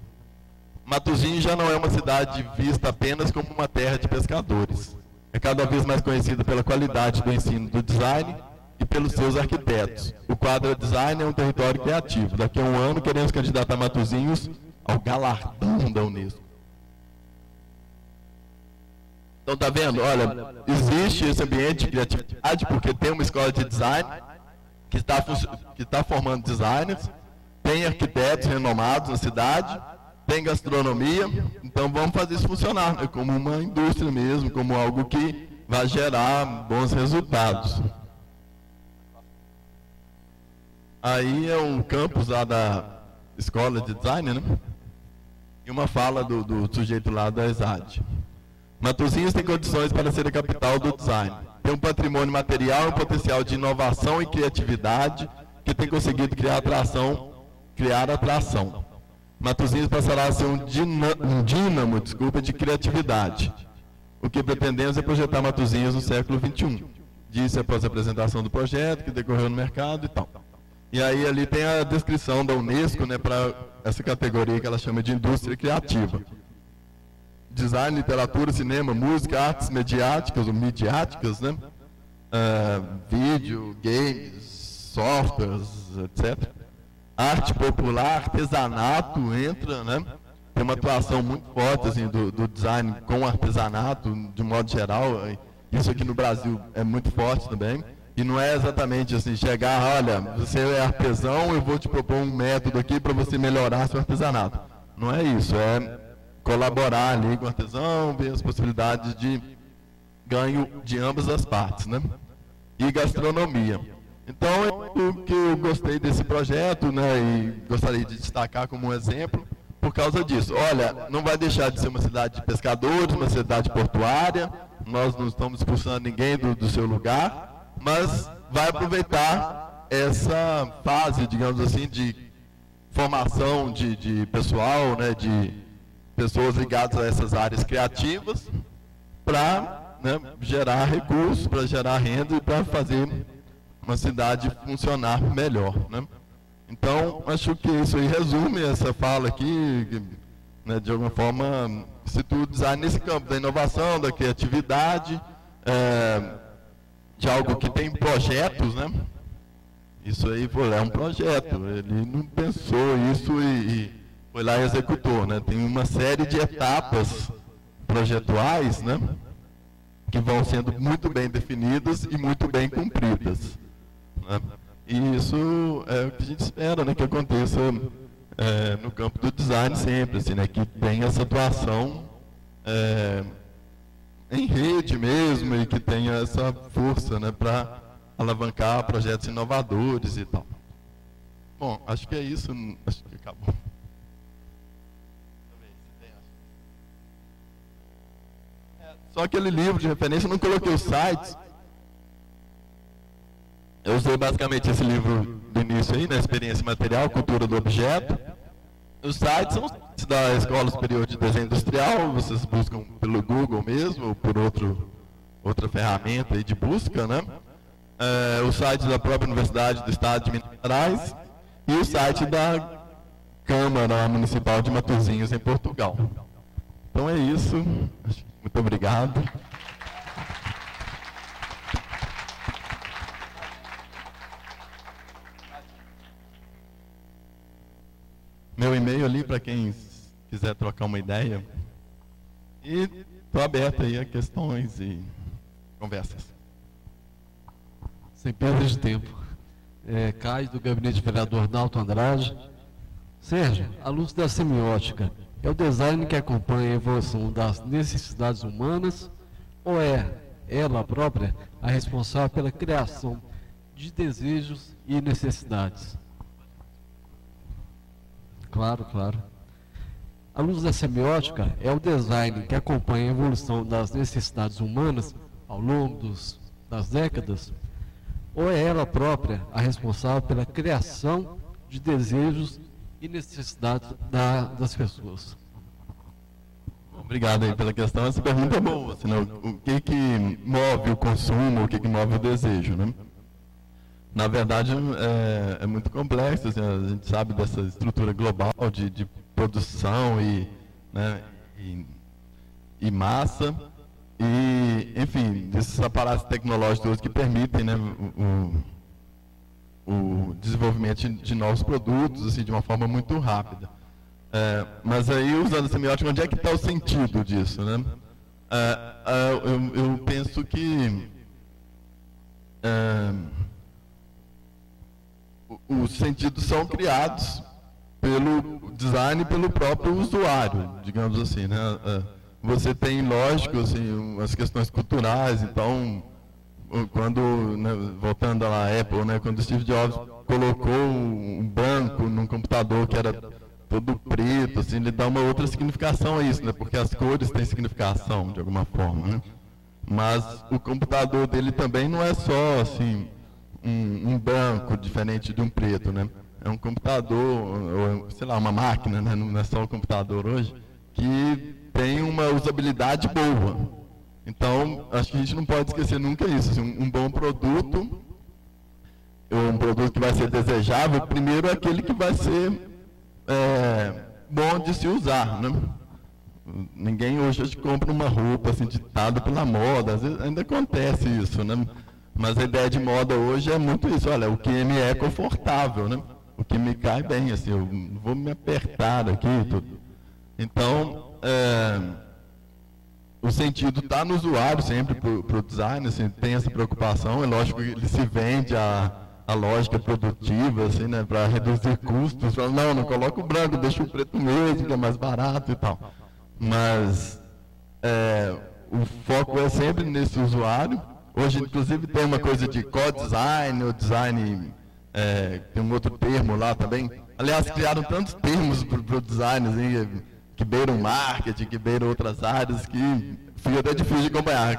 Matosinhos já não é uma cidade vista apenas como uma terra de pescadores. É cada vez mais conhecida pela qualidade do ensino do design e pelos seus arquitetos. O quadro design é um território criativo. Daqui a um ano queremos candidatar Matosinhos ao galardão da Unesco. Então, tá vendo? Olha, existe esse ambiente de criatividade porque tem uma escola de design que está formando designers, tem arquitetos renomados na cidade, tem gastronomia, então vamos fazer isso funcionar, né, como uma indústria mesmo, como algo que vai gerar bons resultados. Aí é um campus lá da escola de design, né? E uma fala do sujeito lá da ESAD. Matosinhos tem condições para ser a capital do design. Tem um patrimônio material e um potencial de inovação e criatividade que tem conseguido criar atração. Matosinhos passará a ser um dínamo de criatividade. O que pretendemos é projetar Matosinhos no século XXI. Disse após a apresentação do projeto, que decorreu no mercado e tal. E aí ali tem a descrição da Unesco, né, para essa categoria que ela chama de indústria criativa. Design, literatura, cinema, música, artes mediáticas ou midiáticas, né? Vídeo, games, softwares, etc. Arte popular, artesanato entra, né? Tem uma atuação muito forte assim, do design com artesanato, de modo geral. Isso aqui no Brasil é muito forte também. E não é exatamente assim, chegar, olha, você é artesão, eu vou te propor um método aqui para você melhorar seu artesanato. Não é isso, é colaborar ali com o artesão, ver as possibilidades de ganho de ambas as partes, né? E gastronomia. Então, o que eu gostei desse projeto, né, e gostaria de destacar como um exemplo, por causa disso. Olha, não vai deixar de ser uma cidade de pescadores, uma cidade portuária, nós não estamos expulsando ninguém do seu lugar, mas vai aproveitar essa fase, digamos assim, de formação de pessoal, né, de pessoas ligadas a essas áreas criativas, para, né, gerar recursos, para gerar renda e para fazer uma cidade funcionar melhor, né? Então, acho que isso aí resume essa fala aqui, né, de alguma forma, situa o design nesse campo da inovação, da criatividade, de algo que tem projetos, né? Isso aí é um projeto, ele não pensou isso e foi lá e executou, né? Tem uma série de etapas projetuais, né, que vão sendo muito bem definidas e muito bem cumpridas, né? E isso é o que a gente espera, né, que aconteça no campo do design sempre, assim, né, que tenha essa atuação em rede mesmo e que tenha essa força, né, para alavancar projetos inovadores e tal. Bom, acho que é isso, acho que acabou. Só aquele livro de referência, eu não coloquei os sites. Eu usei basicamente esse livro do início aí, na Experiência Material, Cultura do Objeto. Os sites são os sites da Escola Superior de Desenho Industrial, vocês buscam pelo Google mesmo, ou por outra ferramenta aí de busca, né? O site da própria Universidade do Estado de Minas Gerais e o site da Câmara Municipal de Matosinhos, em Portugal. Então é isso. Muito obrigado. Meu e-mail ali para quem quiser trocar uma ideia. E estou aberto aí a questões e conversas. Sem perda de tempo. Caio, do gabinete do vereador Nalton Andrade. Sérgio, à luz da semiótica, é o design que acompanha a evolução das necessidades humanas ou é ela própria a responsável pela criação de desejos e necessidades? Claro, claro. À luz da semiótica, é o design que acompanha a evolução das necessidades humanas ao longo das décadas ou é ela própria a responsável pela criação de desejos e necessidades das pessoas? Obrigado aí pela questão. Essa pergunta é boa. Assim, né? O que move o consumo, o que move o desejo, né? Na verdade, é muito complexo. Assim, a gente sabe dessa estrutura global de produção né, e massa, e, enfim, desses aparatos tecnológicos que permitem, né, o desenvolvimento de novos produtos, assim, de uma forma muito rápida. Mas aí, usando a semiótica, onde é que está o sentido disso, né? Eu penso que os sentidos são criados pelo design e pelo próprio usuário, digamos assim, né? Você tem, lógico, assim, as questões culturais. Então, quando, né, voltando à Apple, né, quando Steve Jobs colocou um branco num computador que era todo preto, assim, ele dá uma outra significação a isso, né, porque as cores têm significação, de alguma forma, né? Mas o computador dele também não é só, assim, um branco diferente de um preto, né? É um computador, ou, sei lá, uma máquina, né? Não é só um computador hoje, que tem uma usabilidade boa. Então, acho que a gente não pode esquecer nunca isso. Assim, um bom produto, ou um produto que vai ser desejável, primeiro é aquele que vai ser bom de se usar, né? Ninguém hoje compra uma roupa assim, ditada pela moda. Às vezes ainda acontece isso, né? Mas a ideia de moda hoje é muito isso. Olha, o que me é confortável, né? O que me cai bem, assim, eu não vou me apertar aqui e tudo. Então, o sentido está no usuário sempre, para o design, assim, tem essa preocupação. É lógico que ele se vende a lógica produtiva, assim, né, para reduzir custos. Fala, não coloca o branco, deixa o preto mesmo, que é mais barato e tal. Mas o foco é sempre nesse usuário. Hoje, inclusive, tem uma coisa de co-design, ou design, tem um outro termo lá também. Aliás, criaram tantos termos para o design, assim, que beiram marketing, que beiram outras áreas, que fica até difícil de acompanhar.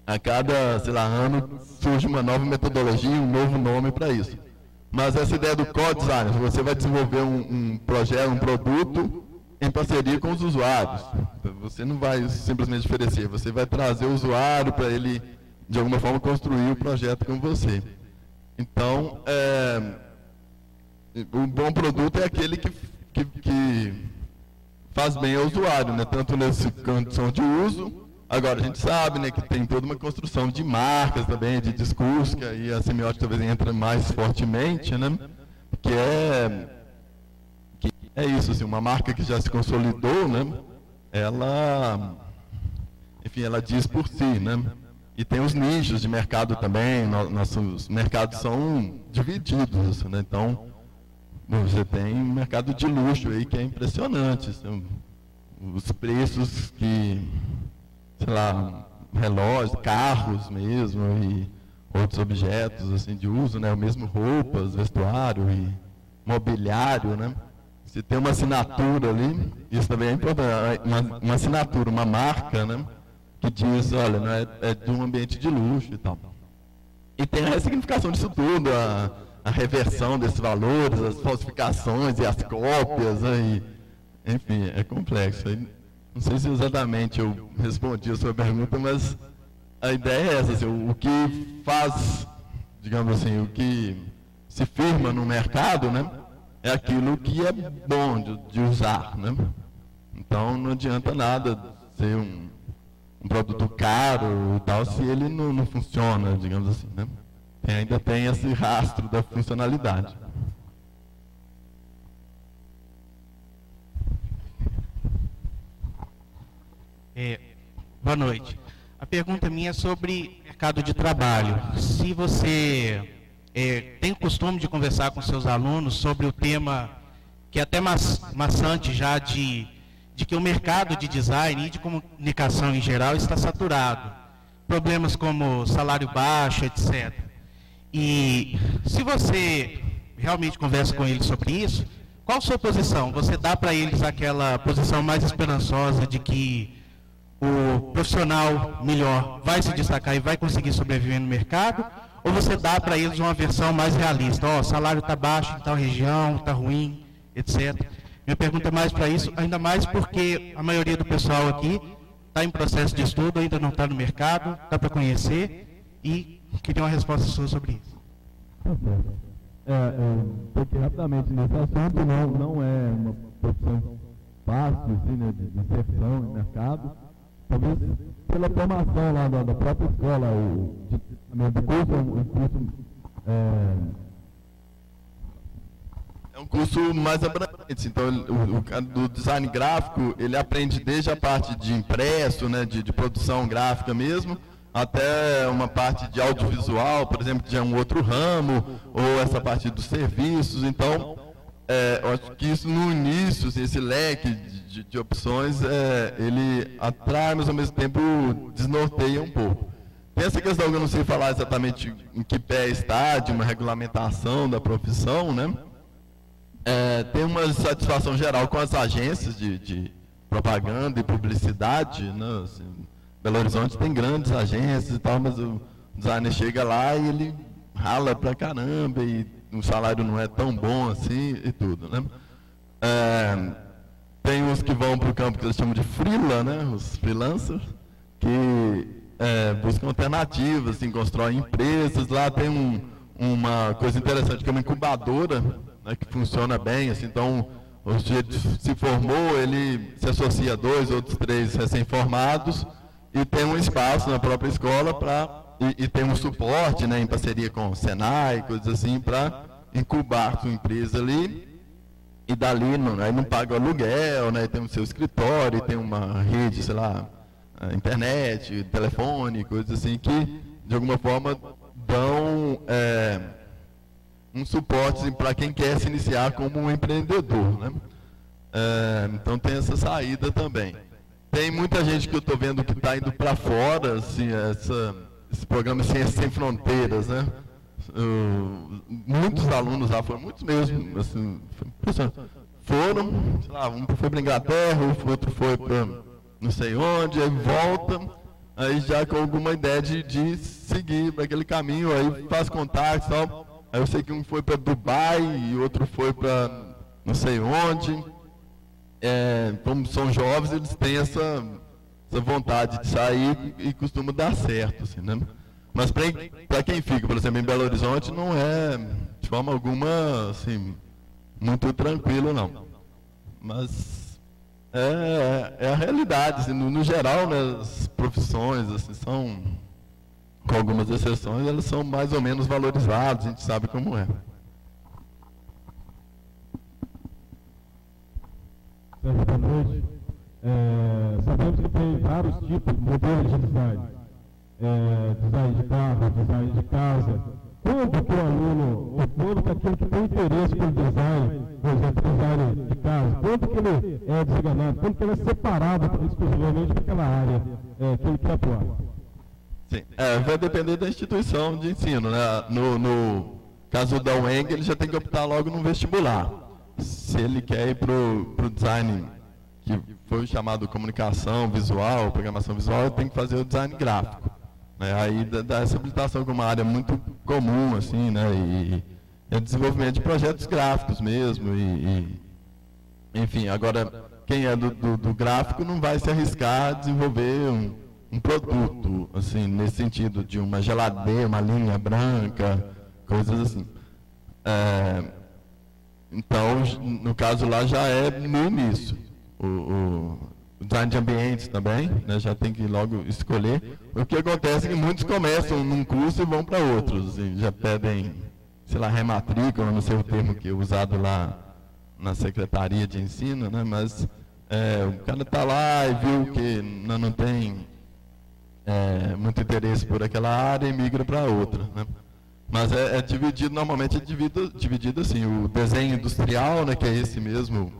A cada, sei lá, ano surge uma nova metodologia, um novo nome para isso. Mas essa ideia do co-design, você vai desenvolver um projeto, um produto em parceria com os usuários. Você não vai simplesmente oferecer, você vai trazer o usuário para ele, de alguma forma, construir o projeto com você. Então, um bom produto é aquele que faz bem ao usuário, né? Tanto nessa condição de uso. Agora, a gente sabe, né, que tem toda uma construção de marcas também, de discurso, que aí a semiótica talvez entra mais fortemente, né? Que é isso, assim, uma marca que já se consolidou, né? Ela, enfim, ela diz por si, né? E tem os nichos de mercado também. Nossos mercados são divididos, né? Então, você tem um mercado de luxo aí que é impressionante. São os preços que, sei lá, relógios, carros mesmo, e outros objetos assim, de uso, né? O mesmo roupas, vestuário e mobiliário, né? Se tem uma assinatura ali, isso também é importante, uma assinatura, uma marca, né? Que diz, olha, não é de um ambiente de luxo e tal. E tem a ressignificação disso tudo, a reversão desses valores, as falsificações e as cópias, né? Enfim, é complexo. Não sei se exatamente eu respondi a sua pergunta, mas a ideia é essa, assim, o que faz, digamos assim, o que se firma no mercado, né, é aquilo que é bom de usar, né? Então não adianta nada ser um produto caro e tal, se ele não funciona, digamos assim, né? Ainda tem esse rastro da funcionalidade. Boa noite. A pergunta minha é sobre mercado de trabalho. Se você tem o costume de conversar com seus alunos sobre o tema que é até maçante já de que o mercado de design e de comunicação em geral está saturado. Problemas como salário baixo, etc. E se você realmente conversa com eles sobre isso, qual a sua posição? Você dá para eles aquela posição mais esperançosa de que o profissional melhor vai se destacar e vai conseguir sobreviver no mercado? Ou você dá para eles uma versão mais realista? Ó, o salário está baixo em tal região, está ruim, etc. Minha pergunta é mais para isso, ainda mais porque a maioria do pessoal aqui está em processo de estudo, ainda não está no mercado, está para conhecer. e queria uma resposta sua sobre isso. Porque rapidamente nesse assunto não é uma profissão fácil assim, né, de inserção no mercado, talvez pela formação lá da própria escola, do curso, é um curso mais abrangente. Então, o design gráfico, ele aprende desde a parte de impresso, né, de produção gráfica mesmo, até uma parte de audiovisual, por exemplo, que já é um outro ramo, ou essa parte dos serviços. Então, eu acho que isso no início, assim, esse leque de opções, ele atrai, mas ao mesmo tempo desnorteia um pouco. Tem essa questão que eu não sei falar exatamente em que pé está, de uma regulamentação da profissão, né? Tem uma satisfação geral com as agências de propaganda e publicidade, né? Assim, Belo Horizonte tem grandes agências e tal, mas o designer chega lá e ele rala pra caramba e o salário não é tão bom assim e tudo, né? Tem os que vão para o campo que eles chamam de freela, né? Os freelancers, que buscam alternativas, assim, constroem empresas. Lá tem uma coisa interessante, que é uma incubadora, né, que funciona bem, assim. Então, o sujeito se formou, ele se associa a 2, outros 3 recém-formados e tem um espaço na própria escola e tem um suporte, né, em parceria com o Senai, coisas assim, para incubar sua empresa ali. E dali aí não paga o aluguel, né, tem o seu escritório, tem uma rede, sei lá, internet, telefone, coisas assim, que de alguma forma dão um suporte para quem quer se iniciar como um empreendedor, né? Então tem essa saída também. Tem muita gente que eu estou vendo que está indo para fora, assim, esse programa Ciências Sem Fronteiras, né? Muitos alunos lá foram, muitos mesmo, assim, foram, sei lá, um foi para a Inglaterra, o outro foi para não sei onde, aí volta, aí já com alguma ideia de seguir para aquele caminho, aí faz contatos e tal. Aí eu sei que um foi para Dubai e outro foi para não sei onde. Como são jovens, eles têm essa vontade de sair e costuma dar certo, assim, né? Mas para quem fica, por exemplo, em Belo Horizonte, não é de forma alguma assim, muito tranquilo, não. Mas é a realidade, assim, no geral, né, as profissões assim, são, com algumas exceções, elas são mais ou menos valorizadas, a gente sabe como é. Boa noite. Sabemos que tem vários tipos de modelos de design. Design de carro, design de casa. Quando que o aluno, ou quando que aquele que tem interesse pelo design, por exemplo, design de casa, quando que ele é designado, quando que ele é separado exclusivamente daquela área que ele quer atuar? Sim, vai depender da instituição de ensino, né? No caso da UENG, ele já tem que optar logo no vestibular. Se ele quer ir para o design, que foi chamado comunicação visual, programação visual, ele tem que fazer o design gráfico. Aí dá essa habilitação como uma área muito comum, assim, né? E é desenvolvimento de projetos gráficos mesmo. Enfim, agora, quem é do gráfico não vai se arriscar a desenvolver um produto, assim, nesse sentido, de uma geladeira, uma linha branca, coisas assim. Então, no caso lá, já é no início. O design de ambientes também, né, já tem que logo escolher. O que acontece é que muitos começam num curso e vão para outros, assim, já pedem, sei lá, rematrícula, não sei o termo que é usado lá na Secretaria de Ensino, né, mas o cara está lá e viu que não tem muito interesse por aquela área e migra para outra, né. Mas é dividido, normalmente é dividido assim, o desenho industrial, né, que é esse mesmo,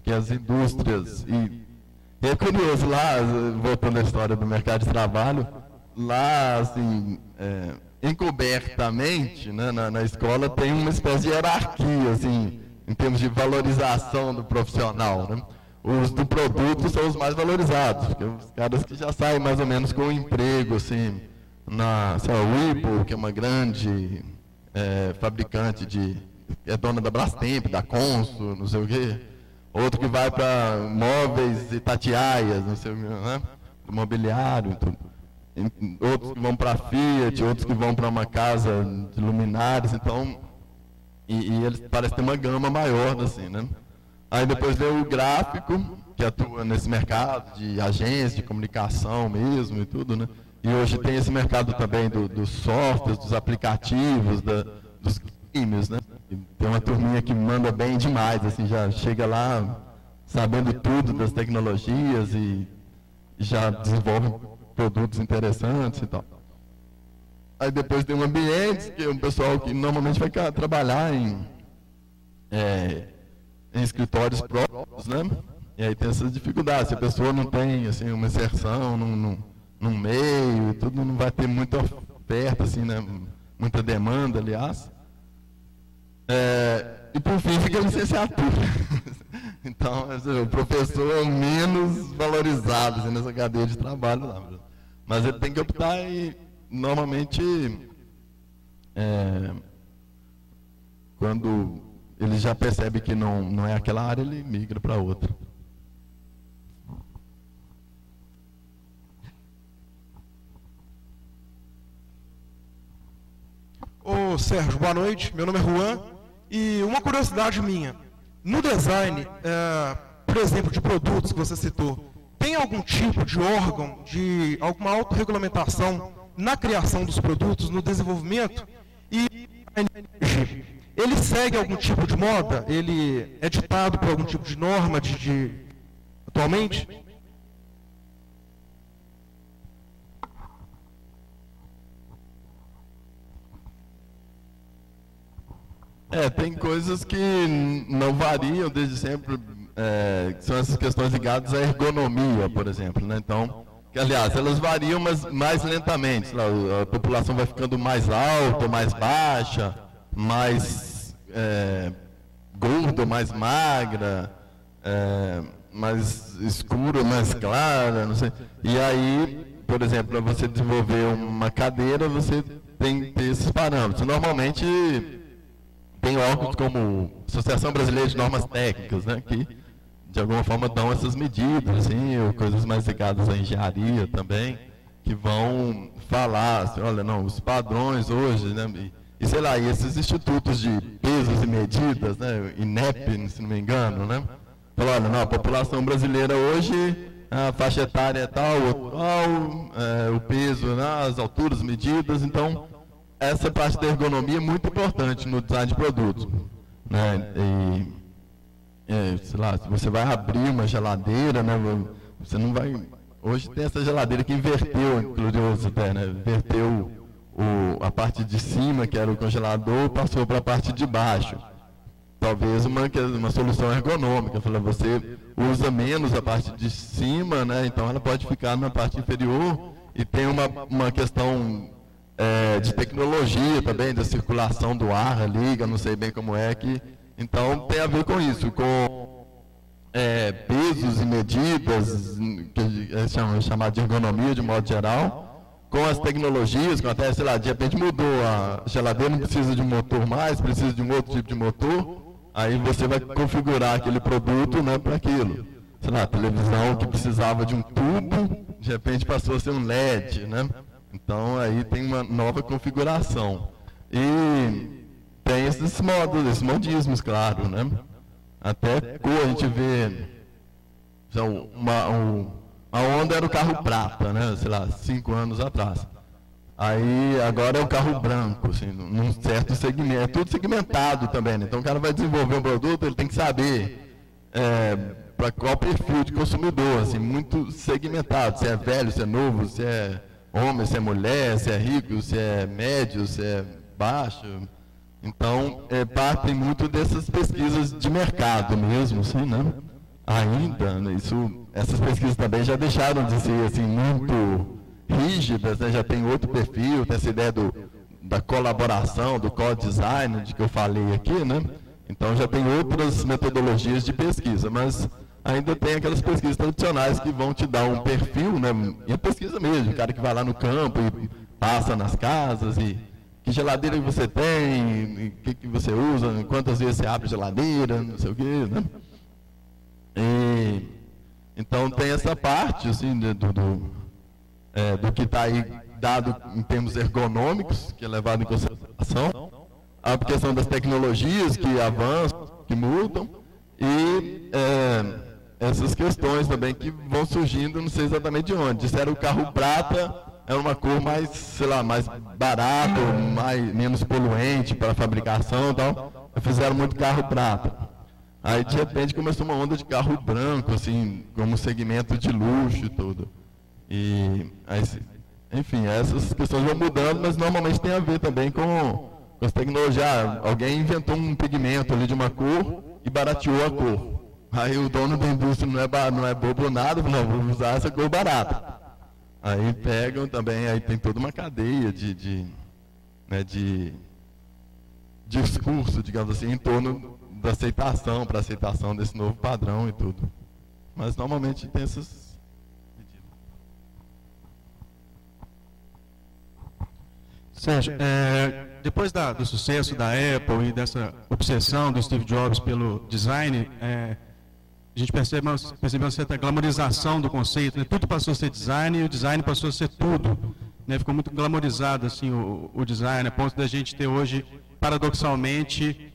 que as indústrias, e é curioso, lá, voltando à história do mercado de trabalho, lá, assim, encobertamente, né, na escola tem uma espécie de hierarquia, assim, em termos de valorização do profissional, né. Os do produto são os mais valorizados, porque os caras que já saem mais ou menos com um emprego, assim, na Whirlpool, que é uma grande fabricante é dona da Brastemp, da Consul, não sei o quê. Outro que vai para móveis e Itatiaias, não sei o quê, né? Do mobiliário e tudo. outros que vão para a Fiat, outros que vão para uma casa de luminárias, então, e eles parecem ter uma gama maior, assim, né? Aí depois veio o gráfico, que atua nesse mercado de agência, de comunicação mesmo e tudo, né? E hoje tem esse mercado também dos softwares, dos aplicativos, dos games, né? E tem uma turminha que manda bem demais, assim, já chega lá sabendo tudo das tecnologias e já desenvolve produtos interessantes e tal. Aí depois tem um ambiente, que é um pessoal que normalmente vai trabalhar em escritórios próprios, né? E aí tem essas dificuldades. Se a pessoa não tem assim, uma inserção num meio e tudo, não vai ter muita oferta, assim, né? Muita demanda, aliás. E por fim fica a licenciatura. Então, o professor é o menos valorizado assim, nessa cadeia de trabalho lá. Mas ele tem que optar e, normalmente, quando ele já percebe que não é aquela área, ele migra para outra. Ô Sérgio, boa noite. Meu nome é Juan. E uma curiosidade minha. No design, por exemplo, de produtos que você citou, tem algum tipo de órgão, de alguma autorregulamentação na criação dos produtos, no desenvolvimento? E ele segue algum tipo de moda? Ele é ditado por algum tipo de norma atualmente? Tem coisas que não variam desde sempre, que são essas questões ligadas à ergonomia, por exemplo, né? Então, que, aliás, elas variam, mas mais lentamente. A população vai ficando mais alta, mais baixa, mais gorda, mais magra, mais escura, mais clara, não sei. E aí, por exemplo, para você desenvolver uma cadeira, você tem que ter esses parâmetros. Normalmente tem órgãos como Associação Brasileira de Normas Técnicas, né, que de alguma forma dão essas medidas, assim, ou coisas mais ligadas à engenharia também, que vão falar, assim, olha, não, os padrões hoje, né, e sei lá, e esses institutos de pesos e medidas, né, INEP, se não me engano, né, falam, olha, não, a população brasileira hoje, a faixa etária é tal, o peso, né, as alturas, medidas, então essa parte da ergonomia é muito importante no design de produtos, né? Sei lá, se você vai abrir uma geladeira, né? Você não vai. Hoje tem essa geladeira que inverteu, curioso até, né? Inverteu a parte de cima, que era o congelador, passou para a parte de baixo. Talvez uma solução ergonômica. Você usa menos a parte de cima, né? Então ela pode ficar na parte inferior e tem uma questão de tecnologia também, da circulação do ar ali, eu não sei bem como é que. Então tem a ver com isso, com pesos e medidas, que é chamado de ergonomia de modo geral, com as tecnologias, com até, sei lá, de repente mudou, a geladeira não precisa de um motor mais, precisa de um outro tipo de motor, aí você vai configurar aquele produto, né, para aquilo. Sei lá, a televisão que precisava de um tubo, de repente passou a ser um LED, né? Então, aí tem uma nova configuração. E tem esses modos, esses modismos, claro, né? Até a gente vê... A Honda era o carro prata, né? Sei lá, 5 anos atrás. Aí, agora é o carro branco, assim, num certo segmento. É tudo segmentado também, né? Então, o cara vai desenvolver um produto, ele tem que saber para qual perfil de consumidor, assim, muito segmentado. Se é velho, se é novo, se é homem, se é mulher, se é rico, se é médio, se é baixo. Então, partem muito dessas pesquisas de mercado mesmo, assim, né? Ainda, né? Essas pesquisas também já deixaram de ser assim, muito rígidas, né? Já tem outro perfil, tem essa ideia da colaboração, do co-design, de que eu falei aqui, né? Então já tem outras metodologias de pesquisa, mas ainda tem aquelas pesquisas tradicionais que vão te dar um perfil, né? E a pesquisa mesmo, o cara que vai lá no campo e passa nas casas, e que geladeira que você tem, o que você usa, quantas vezes você abre a geladeira, não sei o quê, né? Então tem essa parte, assim, do que está aí dado em termos ergonômicos, que é levado em consideração, a questão das tecnologias que avançam, que mudam, e essas questões também que vão surgindo, não sei exatamente de onde. Disseram que o carro prata é uma cor mais, sei lá, mais barata, menos poluente para a fabricação e tal. Fizeram muito carro prata. Aí, de repente, começou uma onda de carro branco, assim, como segmento de luxo e tudo. E, aí, enfim, essas questões vão mudando, mas normalmente tem a ver também com as tecnologias. Alguém inventou um pigmento ali de uma cor e barateou a cor. Aí o dono da indústria não é bobo nada, não, vou usar essa cor barata. Aí pegam também, aí tem toda uma cadeia de discurso, digamos assim, em torno da aceitação, para aceitação desse novo padrão e tudo. Mas normalmente tem essas... Sérgio, depois do sucesso da Apple e dessa obsessão do Steve Jobs pelo design, a gente percebeu uma certa glamorização do conceito, né? Tudo passou a ser design e o design passou a ser tudo, né? Ficou muito glamorizado assim, o design, a ponto da gente ter hoje, paradoxalmente,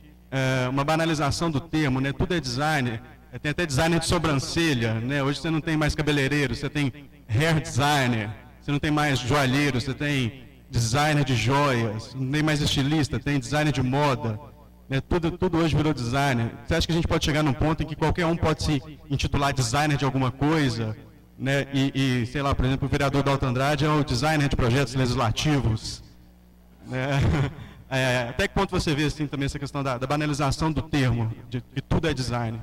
uma banalização do termo, né? Tudo é design, tem até designer de sobrancelha, né? Hoje você não tem mais cabeleireiro, você tem hair designer, você não tem mais joalheiro, você tem designer de joias, não tem mais estilista, tem designer de moda, né? Tudo hoje virou designer. Você acha que a gente pode chegar num ponto em que qualquer um pode se intitular designer de alguma coisa, né? E sei lá, por exemplo, o vereador Dalton Andrade é o designer de projetos legislativos, né? Até que ponto você vê assim, também essa questão da banalização do termo, de que tudo é design?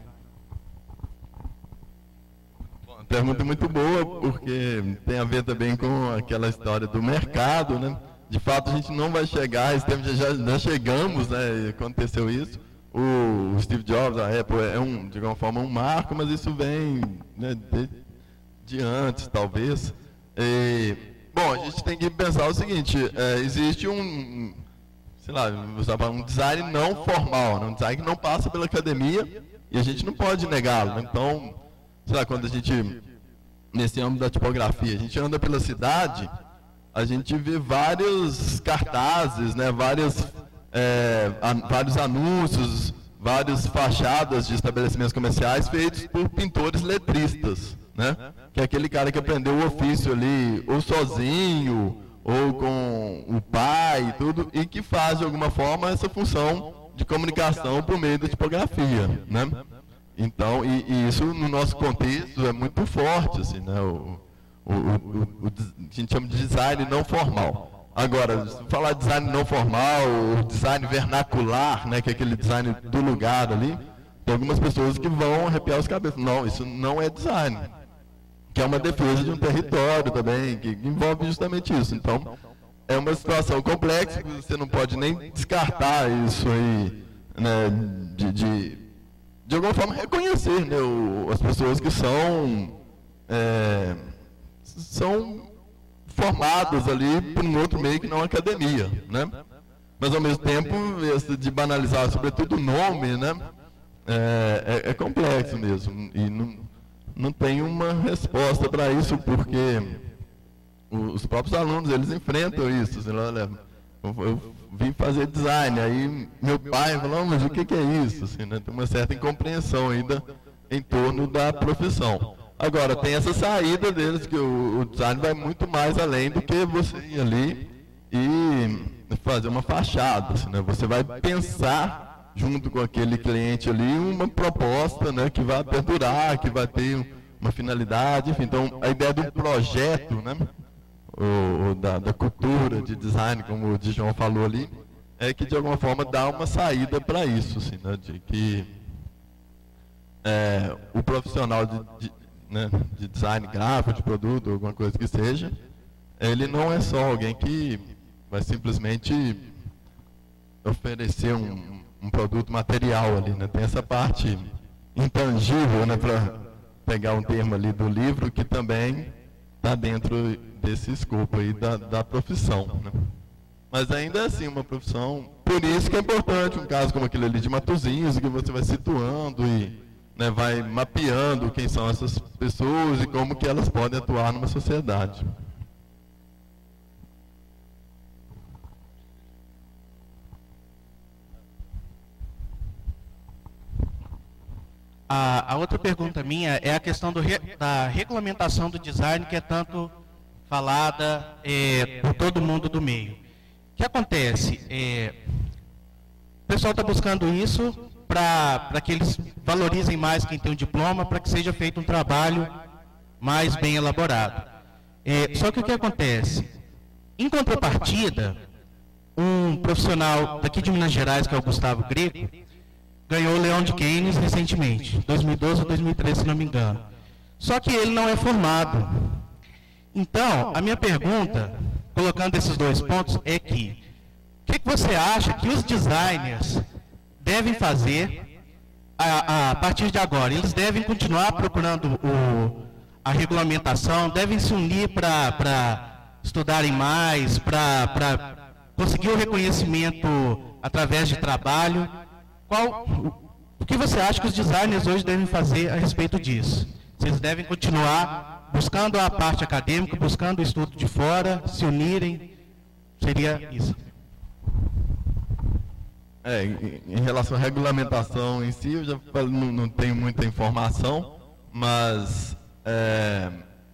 Pergunta muito boa, porque tem a ver também com aquela história do mercado, né? De fato, a gente não vai chegar, esse tempo já chegamos, né? Aconteceu isso. O Steve Jobs, a Apple, de alguma forma, um marco, mas isso vem, né, de antes, talvez. Bom, a gente tem que pensar o seguinte, existe um design não formal, né? Um design que não passa pela academia, e a gente não pode negá-lo. Então, sei lá, quando a gente, nesse âmbito da tipografia, a gente anda pela cidade, a gente vê vários cartazes, né, vários anúncios, várias fachadas de estabelecimentos comerciais feitos por pintores letristas, né, que é aquele cara que aprendeu o ofício ali, ou sozinho, ou com o pai e tudo, e que faz, de alguma forma, essa função de comunicação por meio da tipografia, né. Então, e isso no nosso contexto é muito forte, assim, né? A gente chama de design não formal. Agora, se falar de design não formal, o design vernacular, né, que é aquele design do lugar ali, tem algumas pessoas que vão arrepiar os cabelos. Não, isso não é design. Que é uma defesa de um território também, que envolve justamente isso. Então, é uma situação complexa, que você não pode nem descartar isso aí, né, de alguma forma reconhecer, né, as pessoas que são formadas ali por um outro meio que não a academia, né? Mas ao mesmo tempo, esse de banalizar sobretudo o nome, né, é complexo mesmo, e não tem uma resposta para isso, porque os próprios alunos, eles enfrentam isso, assim, olha, eu vim fazer design, aí meu pai falou, mas o que é isso? Assim, né? Tem uma certa incompreensão ainda em torno da profissão. Agora, tem essa saída deles, que o design vai muito mais além do que você ir ali e fazer uma fachada. Assim, né? Você vai pensar, junto com aquele cliente ali, uma proposta, né, que vai perdurar, que vai ter uma finalidade, enfim. Então, a ideia do projeto, né, da cultura de design, como o Dijon falou ali, é que de alguma forma dá uma saída para isso, assim, né, de que o profissional de design gráfico, de produto, alguma coisa que seja, ele não é só alguém que vai simplesmente oferecer um produto material ali, né, tem essa parte intangível, né, para pegar um termo ali do livro, que também está dentro desse escopo aí da profissão, né? Mas ainda é assim uma profissão, por isso que é importante um caso como aquele ali de Matosinhos, que você vai situando e, né, vai mapeando quem são essas pessoas e como que elas podem atuar numa sociedade. A outra pergunta minha é a questão da regulamentação do design, que é tanto falada por todo mundo do meio. O que acontece? O pessoal está buscando isso para que eles valorizem mais quem tem o diploma, para que seja feito um trabalho mais bem elaborado. Só que o que acontece? Em contrapartida, um profissional daqui de Minas Gerais, que é o Gustavo Greco, ganhou o Leão de Keynes recentemente, 2012 ou 2013, se não me engano. Só que ele não é formado. Então, a minha pergunta, colocando esses dois pontos, é que o que você acha que os designers devem fazer a partir de agora? Eles devem continuar procurando a regulamentação, devem se unir para estudarem mais, para conseguir o reconhecimento através de trabalho. O que você acha que os designers hoje devem fazer a respeito disso? Se eles devem continuar buscando a parte acadêmica, buscando o estudo de fora, se unirem, seria isso. Em relação à regulamentação em si, eu já não tenho muita informação, mas,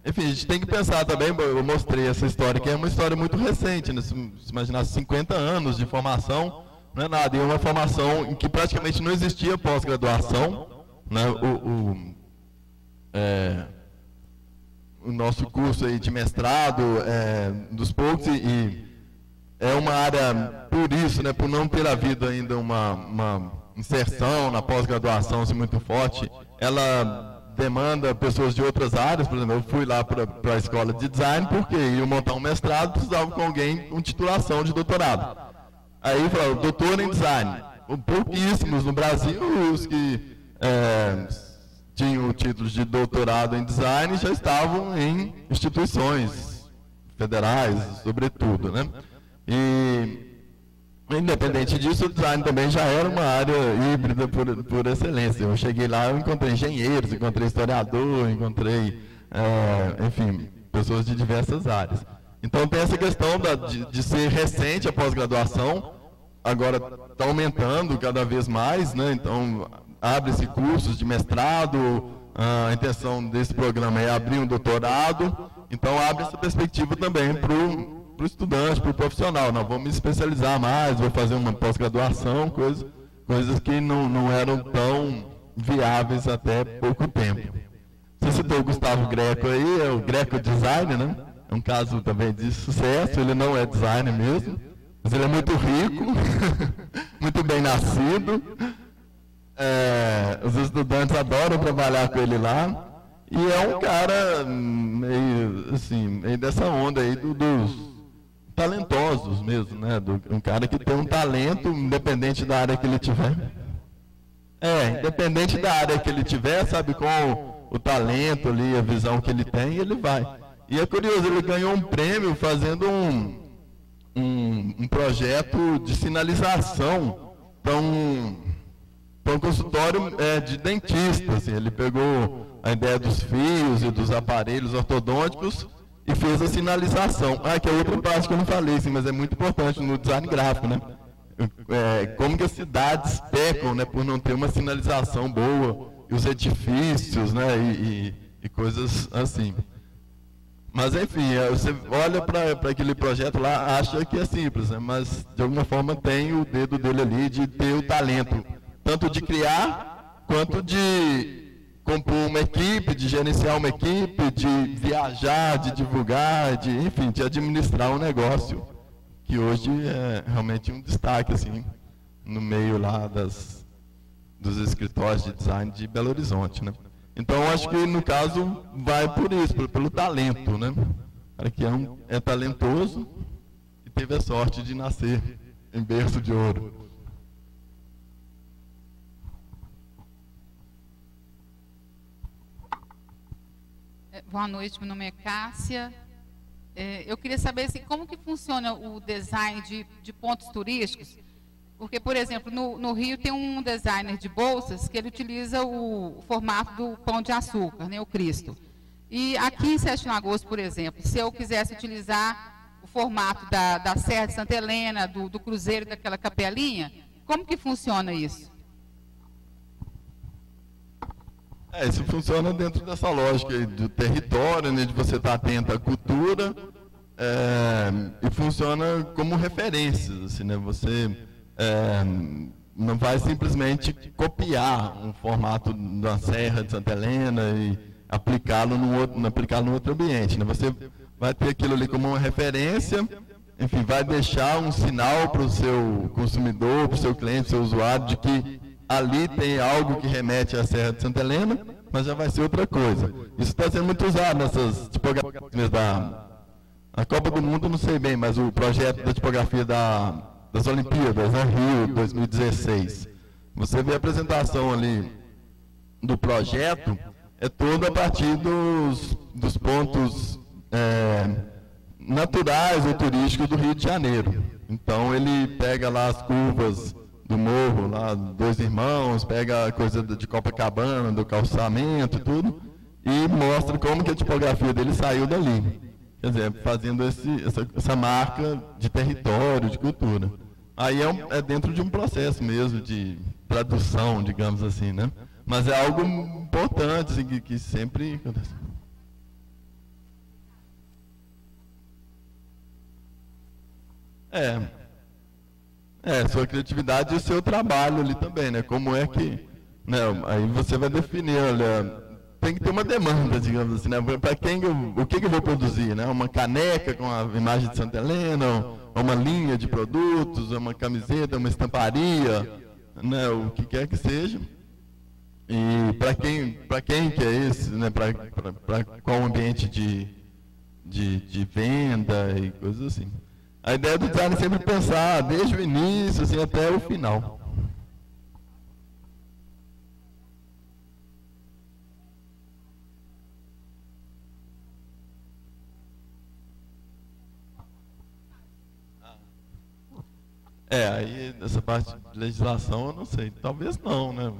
enfim, a gente tem que pensar também, eu mostrei essa história, que é uma história muito recente, né? Se imaginar 50 anos de formação, não é nada, e uma formação em que praticamente não existia pós-graduação, né? O nosso curso aí de mestrado, dos poucos, e é uma área, por isso, né, por não ter havido ainda uma inserção na pós-graduação assim, muito forte, ela demanda pessoas de outras áreas. Por exemplo, eu fui lá para a escola de design porque ia montar um mestrado, precisava com alguém com titulação de doutorado. Aí falaram, doutor em design. Pouquíssimos no Brasil, os que tinham o título de doutorado em design já estavam em instituições federais, sobretudo, né? E, independente disso, o design também já era uma área híbrida por excelência. Eu cheguei lá, eu encontrei engenheiros, encontrei historiador, encontrei, enfim, pessoas de diversas áreas. Então tem essa questão de ser recente a pós-graduação, agora está aumentando cada vez mais, né? Então abre-se cursos de mestrado, a intenção desse programa é abrir um doutorado, então abre essa perspectiva também para o estudante, para o profissional. Não, vou me especializar mais, vou fazer uma pós-graduação, coisas que não eram tão viáveis até pouco tempo. Você citou o Gustavo Greco aí, é o Greco Design, né? É um caso também de sucesso, ele não é designer mesmo, mas ele é muito rico, muito bem nascido, os estudantes adoram trabalhar com ele lá, e é um cara meio, assim, meio dessa onda aí dos talentosos mesmo, né? Um cara que tem um talento, independente da área que ele tiver. Independente da área que ele tiver, sabe, com o talento ali, a visão que ele tem, ele vai. E é curioso, ele ganhou um prêmio fazendo um projeto de sinalização para um consultório de dentista. Assim, ele pegou a ideia dos fios e dos aparelhos ortodônticos e fez a sinalização. Que é outra parte que eu não falei, assim, mas é muito importante no design gráfico, né? Como que as cidades pecam, né, por não ter uma sinalização boa, e os edifícios, né, e coisas assim. Mas, enfim, você olha para aquele projeto lá, acha que é simples, né? Mas, de alguma forma, tem o dedo dele ali de ter o talento, tanto de criar, quanto de compor uma equipe, de gerenciar uma equipe, de viajar, de divulgar, enfim, de administrar um negócio, que hoje é realmente um destaque, assim, no meio lá dos escritórios de design de Belo Horizonte, né? Então, acho que, no caso, vai por isso, pelo talento, né? O cara que é talentoso e teve a sorte de nascer em berço de ouro. Boa noite, meu nome é Cássia. Eu queria saber assim, como que funciona o design de pontos turísticos. Porque, por exemplo, no Rio tem um designer de bolsas que ele utiliza o formato do Pão de Açúcar, né, o Cristo. E aqui em Sete Lagoas, por exemplo, se eu quisesse utilizar o formato da Serra de Santa Helena, do Cruzeiro, daquela capelinha, como que funciona isso? Isso funciona dentro dessa lógica aí do território, né, de você estar atento à cultura, e funciona como referências, assim, né? Você não vai simplesmente copiar um formato da Serra de Santa Helena e aplicá-lo num outro ambiente, né? Você vai ter aquilo ali como uma referência, enfim, vai deixar um sinal para o seu consumidor, para o seu cliente, para o seu usuário, de que ali tem algo que remete à Serra de Santa Helena, mas já vai ser outra coisa. Isso está sendo muito usado nessas tipografias da Copa do Mundo, não sei bem, mas o projeto da tipografia das Olimpíadas, né, Rio 2016. Você vê a apresentação ali do projeto, é toda a partir dos pontos naturais ou turísticos do Rio de Janeiro. Então ele pega lá as curvas do morro, lá, Dois Irmãos, pega a coisa de Copacabana, do calçamento e tudo, e mostra como que a tipografia dele saiu dali. Quer dizer, fazendo essa marca de território, de cultura. Aí é dentro de um processo mesmo de tradução, digamos assim, né? Mas é algo importante, assim, que sempre acontece. Sua criatividade e o seu trabalho ali também, né? Como é que, né? Aí você vai definir, olha, tem que ter uma demanda, digamos assim, né? Para quem, o que eu vou produzir, né? Uma caneca com a imagem de Santa Helena, uma linha de produtos, uma camiseta, uma estamparia, né? O que quer que seja. E para quem que é esse, né? Para qual ambiente de venda e coisas assim. A ideia do design é sempre pensar desde o início assim, até o final. Aí essa parte de legislação eu não sei, talvez não, né?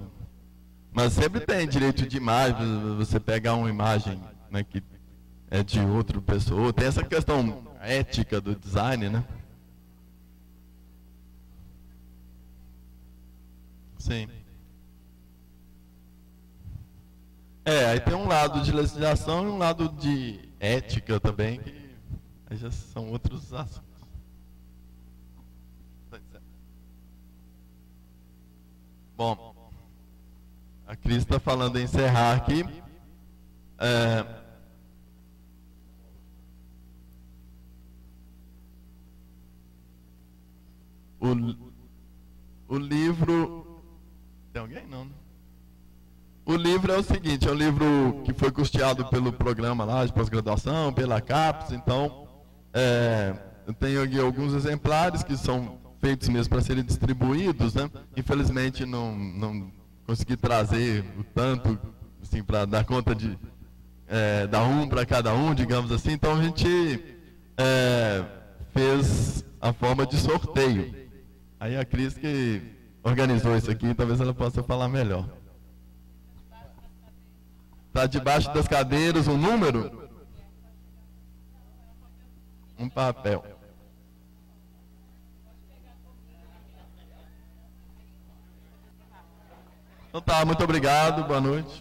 Mas sempre tem direito de imagem, você pegar uma imagem, né, que é de outra pessoa, tem essa questão ética do design, né? Sim. Aí tem um lado de legislação e um lado de ética também, que aí já são outros assuntos. Bom, a Cris está falando em encerrar aqui. O livro... Tem alguém? Não, né? O livro é o seguinte, é um livro que foi custeado pelo programa lá de pós-graduação, pela CAPES, então eu tenho aqui alguns exemplares que são feitos mesmo para serem distribuídos, né? Infelizmente não consegui trazer o tanto assim, para dar conta de dar um para cada um, digamos assim, então a gente fez a forma de sorteio. Aí a Cris que organizou isso aqui, talvez ela possa falar melhor. Está debaixo das cadeiras um número? Um papel. Então tá, muito obrigado, boa noite.